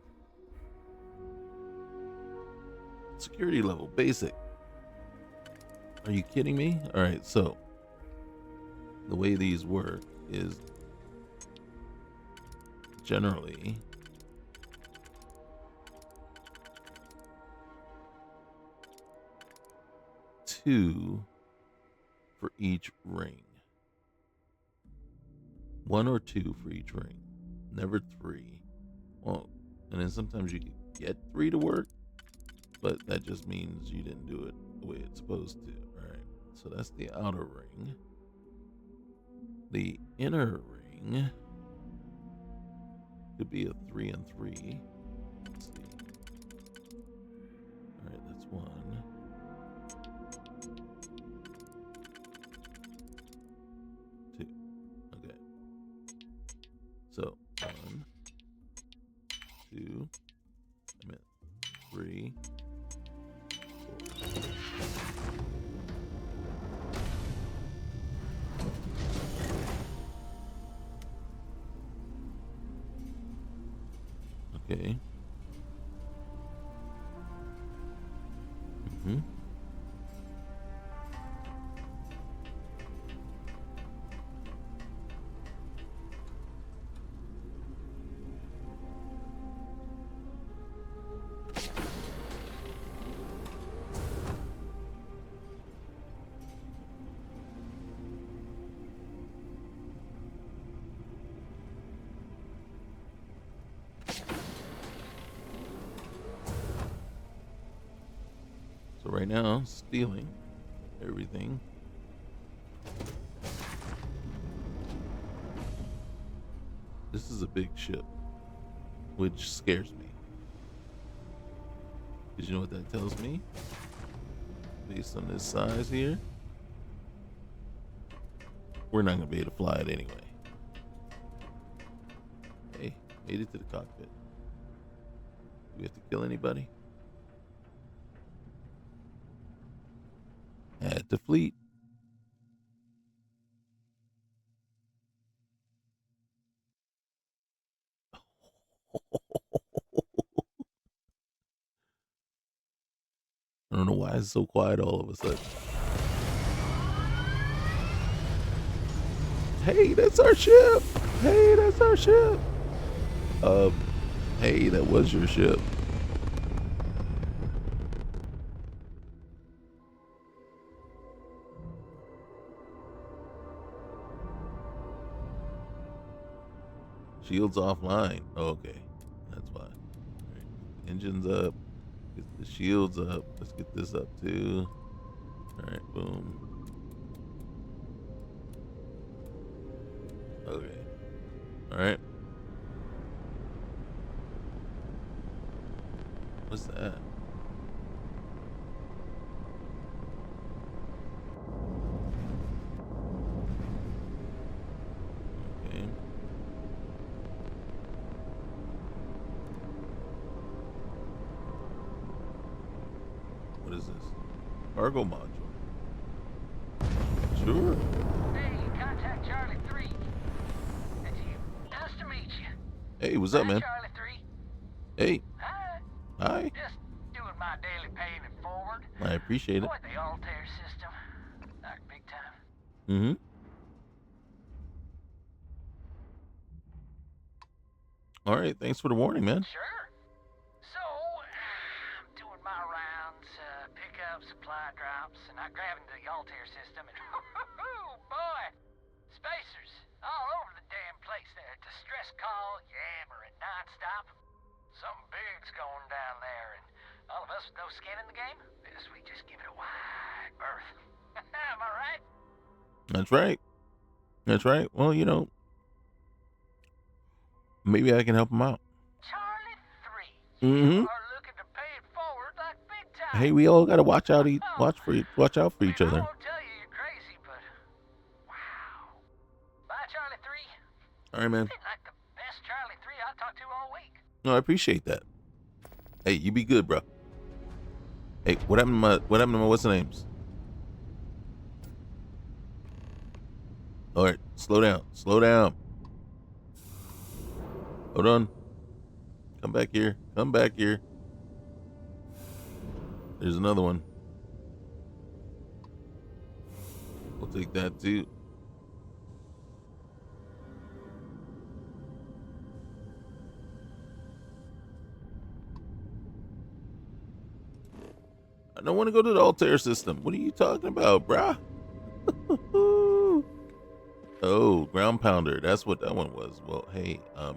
Security level, basic. Are you kidding me? All right, so the way these work is generally two for each ring. One or two for each ring. Never three. Well, and then sometimes you can get three to work, but that just means you didn't do it the way it's supposed to. All right, so that's the outer ring. The inner ring could be a 3 and 3. Let's see. All right, that's one. Two. Okay. So, all 3, 4. Okay. Mm-hmm. So right now, stealing everything. This is a big ship, which scares me. Because you know what that tells me? Based on this size here, we're not going to be able to fly it anyway. Hey, made it to the cockpit. Do we have to kill anybody? Add to fleet. I don't know why it's so quiet all of a sudden. Hey, that's our ship. Hey, that's our ship. Hey, that was your ship. Shields offline. Oh, okay, that's why. All right. Engines up. Get the shields up. Let's get this up too. All right, boom. Okay. All right. What's that? Okay. What is this? Cargo module. Sure. Hey, contact Charlie 3. That's you. Nice to meet you. Hey, what's up, Hi, man? Charlie 3. Hey. Hi. Hi. Just doing my daily paying it forward. I appreciate it. Boy, the Altair system. Like big time. Mm-hmm. All right. Thanks for the warning, man. Sure. So, I'm doing my rounds, pick up supply drops, and I grabbing the Altair system, and oh boy, spacers all over the damn place there. Distress call, yammering nonstop. Something big's going down there, and all of us with no skin in the game, we just give it a wide berth. Am I right? That's right. That's right. Well, you know, maybe I can help him out. Charlie 3, Mm-hmm. you are looking to pay it forward like big time. Hey, we all gotta watch out. Watch out for each I other. won't tell you're crazy, but wow. Bye, Charlie 3. All right, man. Been like the best Charlie 3 I talked to all week. No, I appreciate that. Hey, you be good, bro. Hey, what happened to my what's the names? All right, slow down. Slow down. Hold on. Come back here. Come back here. There's another one. We'll take that too. I don't want to go to the Altair system. What are you talking about, brah? Oh, ground pounder. That's what that one was. Well, hey, I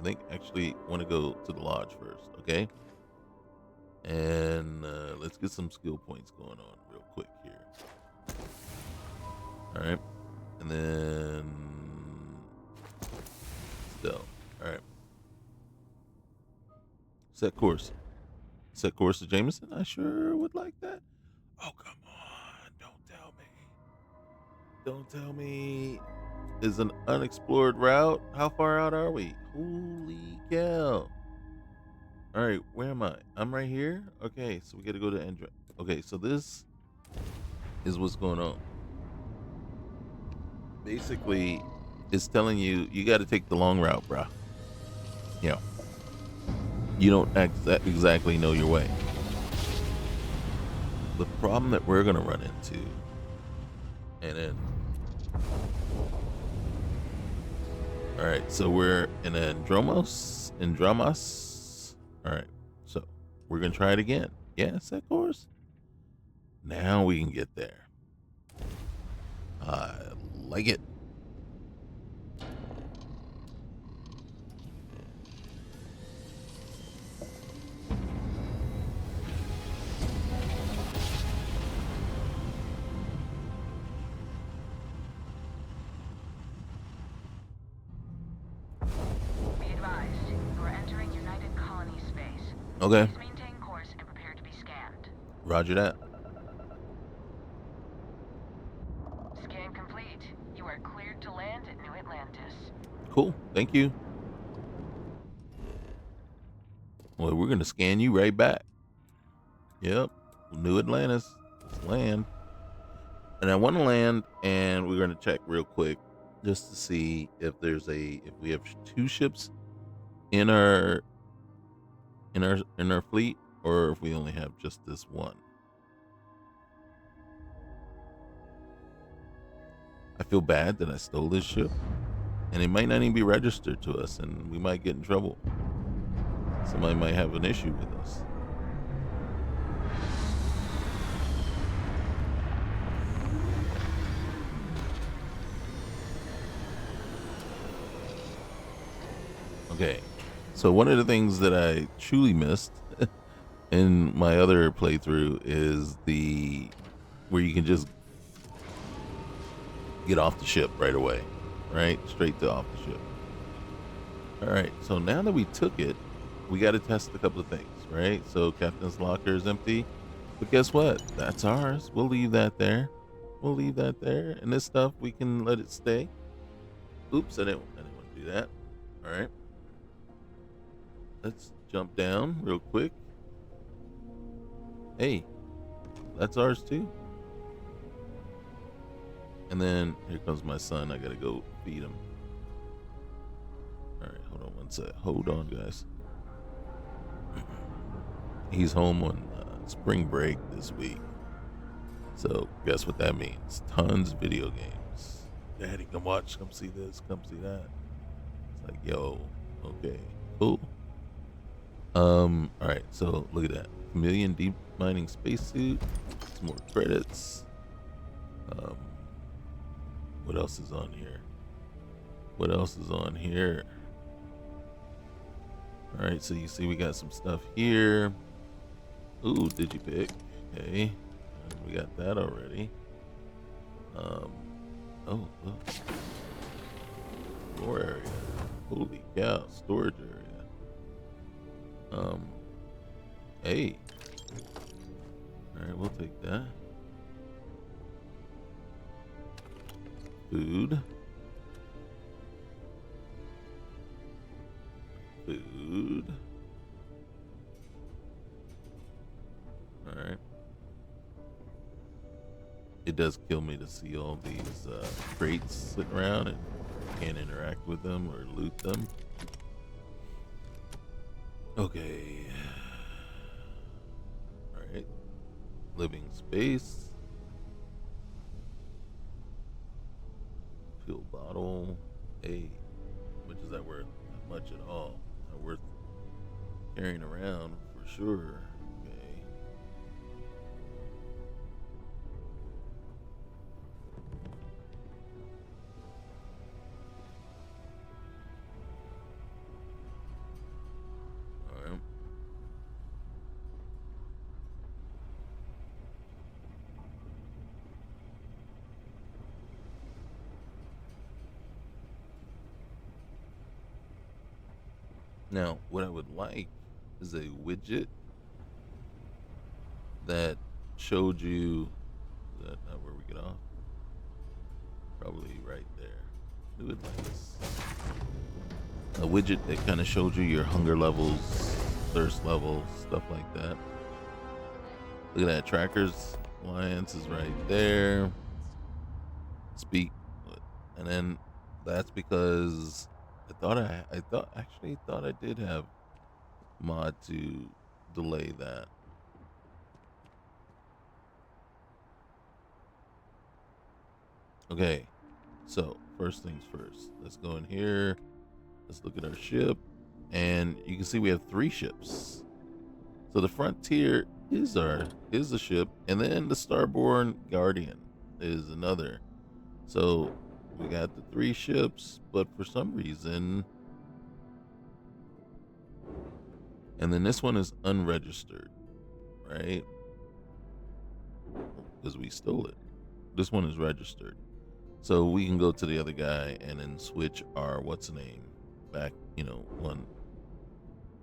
think actually want to go to the lodge first, okay? And let's get some skill points going on real quick here. All right, and then still, all right. Set course. Set course to Jameson. I sure would like that. Oh, come on! Don't tell me. Don't tell me. Is an unexplored route. How far out are we? Holy cow! All right, where am I? I'm right here. Okay, so we got to go to Android. Okay, so this is what's going on. Basically, it's telling you you got to take the long route, bruh. You know, you don't exactly know your way. The problem that we're gonna run into, and then, all right, so we're in Andromos. All right, so we're gonna try it again. Yes, of course. Now we can get there. I like it. Be advised, you are entering United Colony space. Okay, Please maintain course and prepare to be scanned. Roger that. Scan complete. You are cleared to land at New Atlantis. Cool, thank you. Well, we're gonna scan you right back. Yep, New Atlantis. Let's land. And I want to land, and we're gonna check real quick just to see if if we have two ships in our fleet, or if we only have just this one. I feel bad that I stole this ship, and it might not even be registered to us, and we might get in trouble. Somebody might have an issue with us. Okay, so one of the things that I truly missed in my other playthrough is where you can just get off the ship right away, right? Straight to off the ship. All right, so now that we took it, we got to test a couple of things, right? So captain's locker is empty, but guess what? That's ours. We'll leave that there. We'll leave that there, and this stuff we can let it stay. Oops, I didn't want to do that. All right, let's jump down real quick. Hey, that's ours too. And then here comes my son. I gotta go feed him. All right, hold on one sec. Hold on, guys. He's home on spring break this week. So guess what that means? Tons of video games. Daddy, come watch. Come see this. Come see that. It's like, yo, okay, cool. All right. So look at that. Chameleon deep mining spacesuit. Some more credits. What else is on here? What else is on here? All right, so you see we got some stuff here. Ooh, digipick. Okay, we got that already. Oh, look. More area. Holy cow, storage area. Hey. All right, we'll take that. Food. Food. All right. It does kill me to see all these crates sitting around and can't interact with them or loot them. Okay. All right. Living space. Fuel bottle. Hey, how much is that worth? Not much at all. Not worth carrying around for sure. Okay. All right. Now, what I would like is a widget that showed you. Is that not where we get off? Probably right there. Do it like this. A widget that kind of showed you your hunger levels thirst levels, stuff like that. Look at that. Trackers Alliance is right there. Speak, and then that's because I thought I did have mod to delay that. Okay, so first things first, let's go in here. Let's look at our ship, and you can see we have 3 ships. So the Frontier is the ship, and then the Starborn Guardian is another. So we got the 3 ships, but for some reason, and then this one is unregistered, right? Because we stole it. This one is registered. So we can go to the other guy and then switch our back, one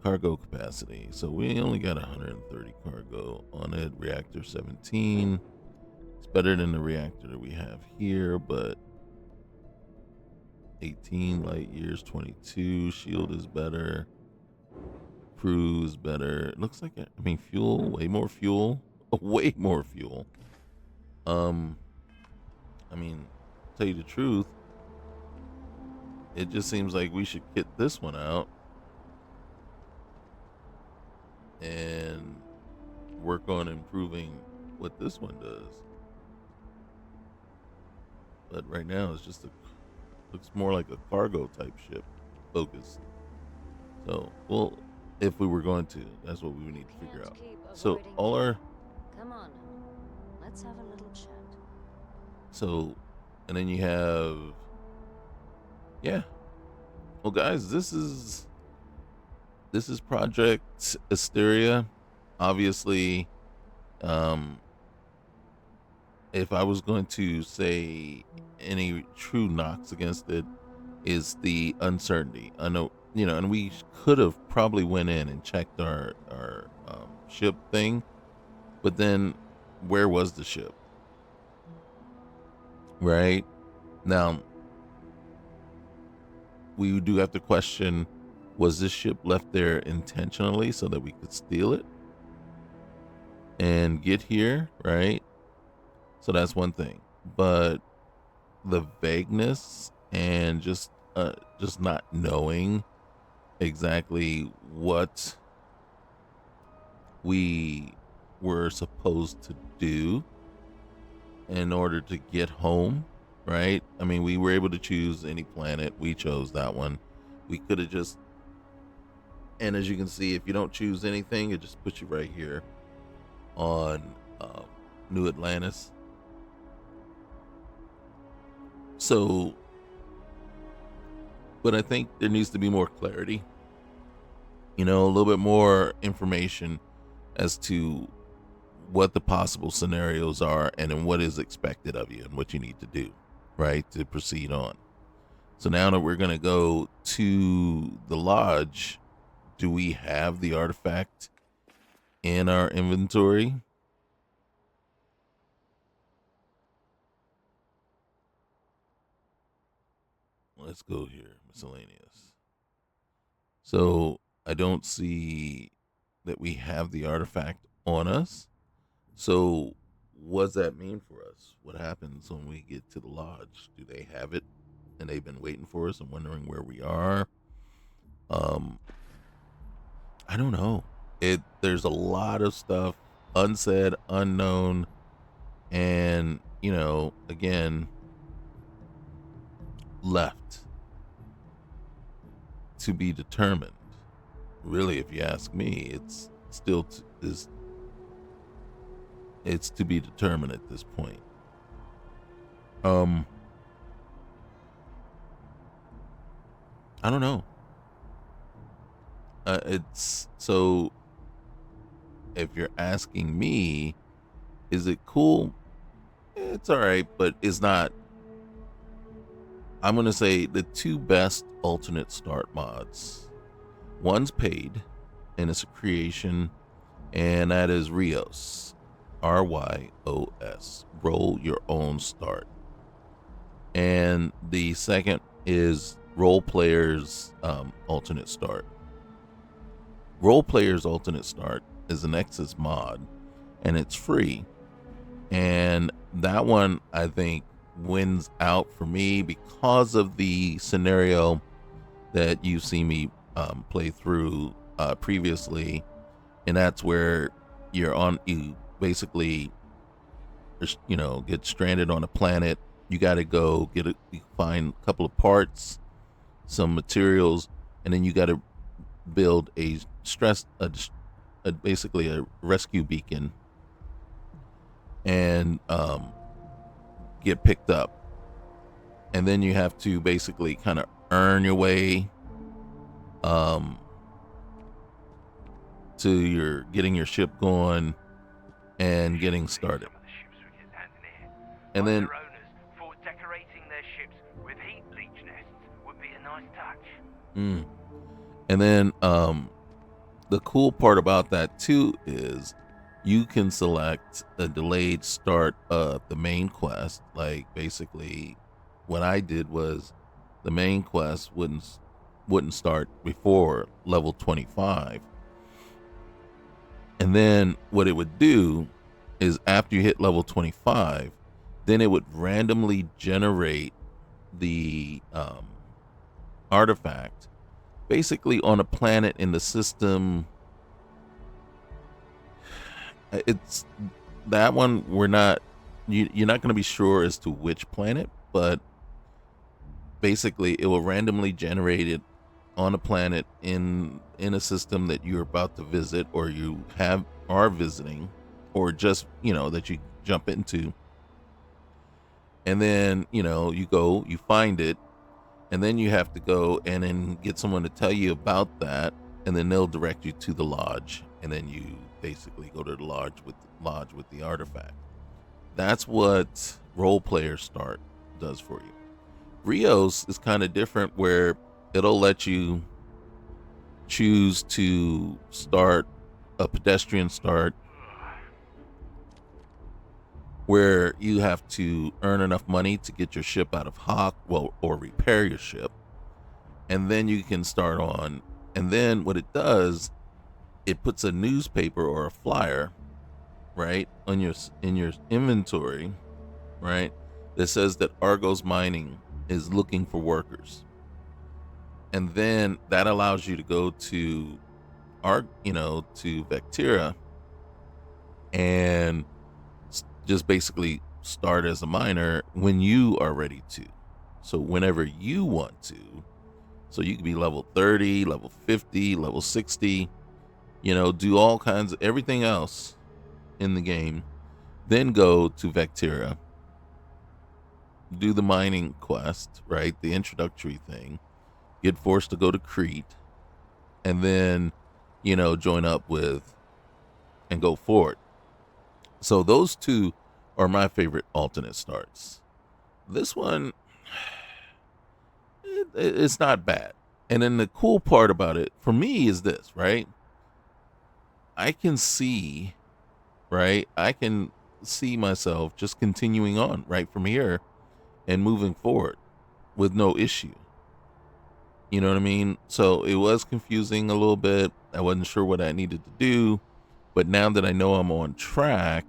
cargo capacity. So we only got 130 cargo on it. Reactor 17. It's better than the reactor that we have here, but 18 light years, 22. Shield is better. Crew is better. It looks like fuel, way more fuel. Way more fuel. Tell you the truth, it just seems like we should get this one out and work on improving what this one does. But right now it's just looks more like a cargo type ship focused. So, well, if we were going to, that's what we would need to figure out. So all our Come on, let's have a little chat. So, and then you have, yeah. Well, guys, this is Project Asteria. Obviously, if I was going to say any true knocks against it, is the uncertainty. I know, and we could have probably went in and checked our ship thing, but then where was the ship? Right now, we do have to question, was this ship left there intentionally so that we could steal it and get here, right? So that's one thing. But the vagueness and just not knowing exactly what we were supposed to do in order to get home, right? We were able to choose any planet. We chose that one. We could have just, and as you can see, if you don't choose anything, it just puts you right here on New Atlantis. So, but I think there needs to be more clarity, a little bit more information as to what the possible scenarios are and then what is expected of you and what you need to do, right, to proceed on. So now that we're going to go to the lodge, do we have the artifact in our inventory? Let's go here, miscellaneous. So I don't see that we have the artifact on us. So what does that mean for us? What happens when we get to the lodge? Do they have it and they've been waiting for us and wondering where we are? I don't know. There's a lot of stuff unsaid, unknown, and again, left to be determined. Really, if you ask me, it's still it's to be determined at this point. I don't know. It's so. If you're asking me, is it cool? It's all right, but it's not. I'm gonna say the 2 best alternate start mods. One's paid, and it's a creation, and that is Rios, RYOS. Roll your own start. And the second is Role Players alternate start. Role Player's Alternate Start is an Nexus mod, and it's free. And that one, I think, wins out for me because of the scenario that you see me play through previously. And that's where you basically, get stranded on a planet. You got to go you find a couple of parts, some materials, and then you got to build basically a rescue beacon, and get picked up. And then you have to basically kind of earn your way to your getting your ship going and getting started. And then decorating their ships with heat leech nests would be a nice touch. And then the cool part about that too is you can select a delayed start of the main quest. Like basically what I did was the main quest wouldn't start before level 25. And then what it would do is after you hit level 25, then it would randomly generate the artifact basically on a planet in the system. It's that one you're not going to be sure as to which planet, but basically it will randomly generate it on a planet in a system that you're about to visit, or you are visiting, or just that you jump into. And then you find it, and then you have to go and then get someone to tell you about that, and then they'll direct you to the lodge, and then you basically go to the lodge with the artifact. That's what Role Player Start does for you. Rios is kind of different, where it'll let you choose to start a pedestrian start, where you have to earn enough money to get your ship out of hock, or repair your ship, and then you can start on. And then what it does, it puts a newspaper or a flyer right in your inventory, right, that says that Argos Mining is looking for workers. And then that allows you to go to to Vectira and just basically start as a miner when you are ready to. So whenever you want to. So you can be level 30, level 50, level 60, do all kinds of everything else in the game. Then go to Vectira, do the mining quest, right? The introductory thing. Get forced to go to Crete, and then, join up with and go forward. So those two are my favorite alternate starts. This one, it's not bad. And then the cool part about it for me is this, right? I can see myself just continuing on right from here and moving forward with no issue. You know what I mean? So it was confusing a little bit. I wasn't sure what I needed to do. But now that I know I'm on track,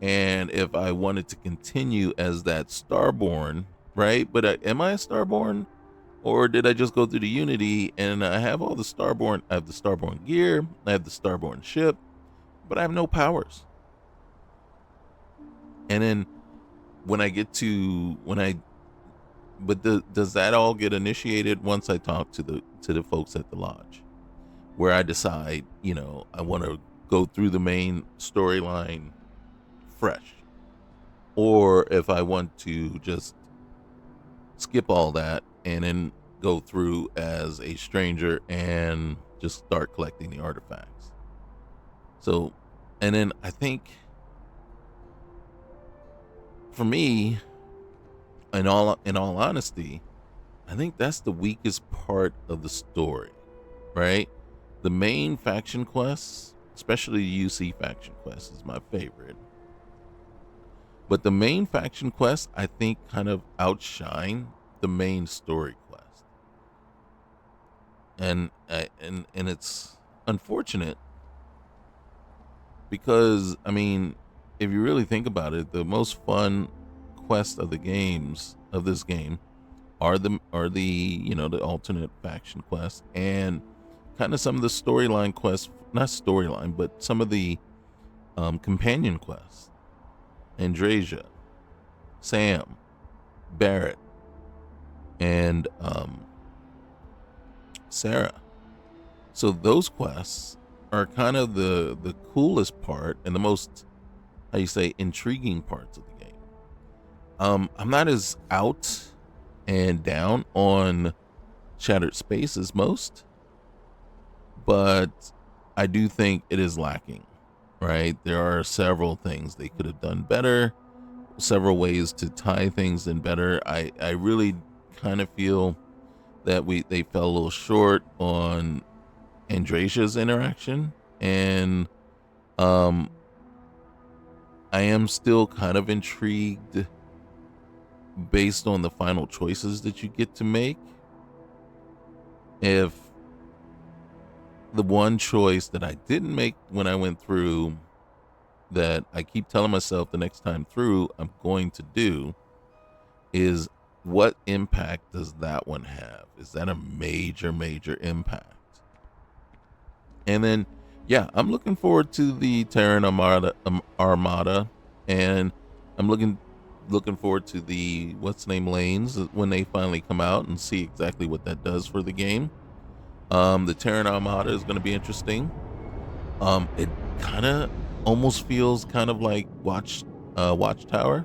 and if I wanted to continue as that Starborn, right? But am I a Starborn? Or did I just go through the Unity and I have all the Starborn? I have the Starborn gear. I have the Starborn ship. But I have no powers. And then does that all get initiated once I talk to the folks at the lodge, where I decide, I want to go through the main storyline fresh, or if I want to just skip all that and then go through as a stranger and just start collecting the artifacts. So, and then I think for me, in all honesty, I think that's the weakest part of the story, right? The main faction quests, especially the UC faction quest, is my favorite. But the main faction quests, I think, kind of outshine the main story quest. And it's unfortunate because, I mean, if you really think about it, the most fun quests of this game are the the alternate faction quests and kind of some of the storyline quests, not storyline, but some of the companion quests. Andrasia, Sam, Barrett, and Sarah. So those quests are kind of the coolest part and the most, how you say, intriguing parts of the game. I'm not as out and down on Shattered Space as most, but I do think it is lacking, right? There are several things they could have done better, several ways to tie things in better. I really kind of feel that they fell a little short on Andrasia's interaction, and I am still kind of intrigued based on the final choices that you get to make. If the one choice that I didn't make when I went through, that I keep telling myself the next time through I'm going to do, is what impact does that one have? Is that a major impact? And then, yeah, I'm looking forward to the Terran Armada, and I'm looking forward to the lanes when they finally come out and see exactly what that does for the game. The Terran Armada is going to be interesting. It kind of almost feels kind of like Watchtower.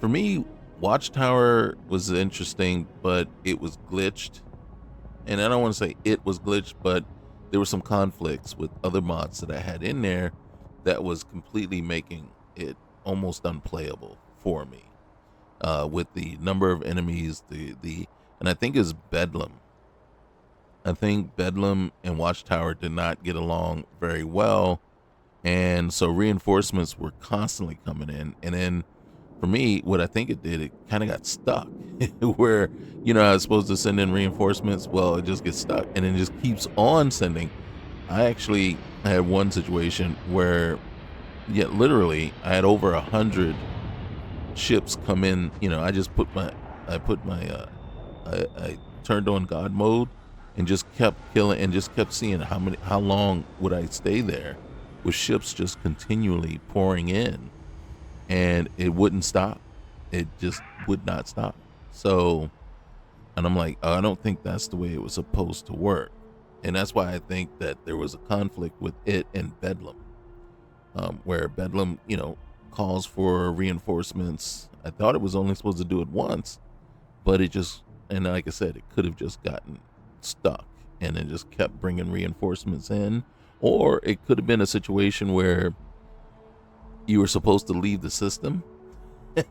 For me, Watchtower was interesting, but it was glitched. And I don't want to say it was glitched, but there were some conflicts with other mods that I had in there that was completely making it almost unplayable for me. With the number of enemies, and I think it's Bedlam. I think Bedlam and Watchtower did not get along very well, and so reinforcements were constantly coming in. And then for me, what I think it did, it kind of got stuck where, I was supposed to send in reinforcements. Well, it just gets stuck and it just keeps on sending. I actually had one situation where, yeah, literally I had over 100 ships come in. I turned on God mode and just kept killing and just kept seeing how long would I stay there with ships just continually pouring in, and it wouldn't stop. It just would not stop. So, and I'm like, I don't think that's the way it was supposed to work. And that's why I think that there was a conflict with it and Bedlam, where Bedlam, calls for reinforcements. I thought it was only supposed to do it once, but and like I said, it could have just gotten stuck and it just kept bringing reinforcements in. Or it could have been a situation where you were supposed to leave the system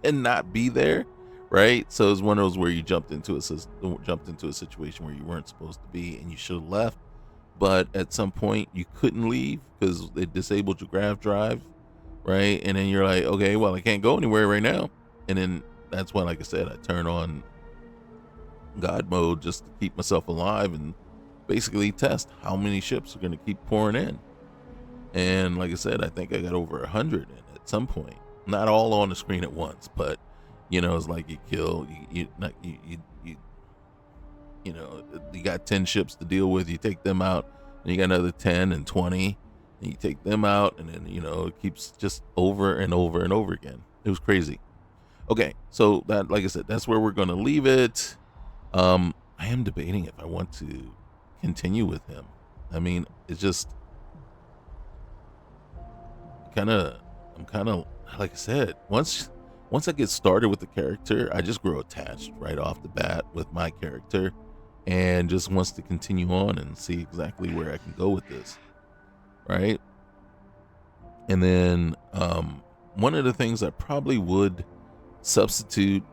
and not be there, right? So it's one of those where you jumped into a situation where you weren't supposed to be and you should have left, but at some point you couldn't leave because they disabled your grav drive, right? And then you're like, okay, well, I can't go anywhere right now. And then that's why, like I said, I turn on God mode just to keep myself alive and basically test how many ships are going to keep pouring in. And like I said, I think I got over 100 in at some point. Not all on the screen at once, but it's like you kill you got 10 ships to deal with. You take them out, and you got another 10 and 20, and you take them out, and then it keeps just over and over and over again. It was crazy. Okay, so that, like I said, that's where we're going to leave it. I am debating if I want to continue with him. I mean, it's just I'm kind of like I said, once I get started with the character, I just grow attached right off the bat with my character and just wants to continue on and see exactly where I can go with this, right? And then one of the things I probably would substitute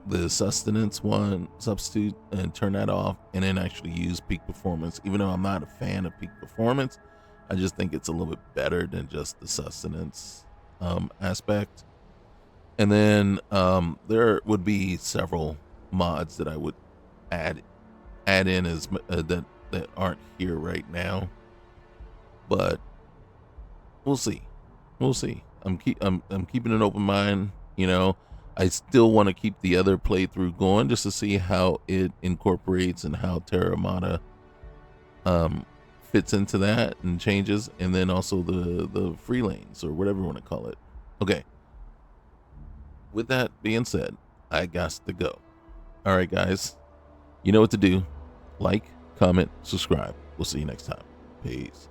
the sustenance and turn that off, and then actually use peak performance. Even though I'm not a fan of peak performance, I just think it's a little bit better than just the sustenance aspect. And then there would be several mods that I would add in as that aren't here right now. but we'll see. We'll see. I'm keeping an open mind. You know, I still want to keep the other playthrough going just to see how it incorporates and how Terramata fits into that and changes, and then also the free lanes or whatever you want to call it. Okay. With that being said, I got to go. All right, guys. You know what to do. Like, comment, subscribe. We'll see you next time. Peace.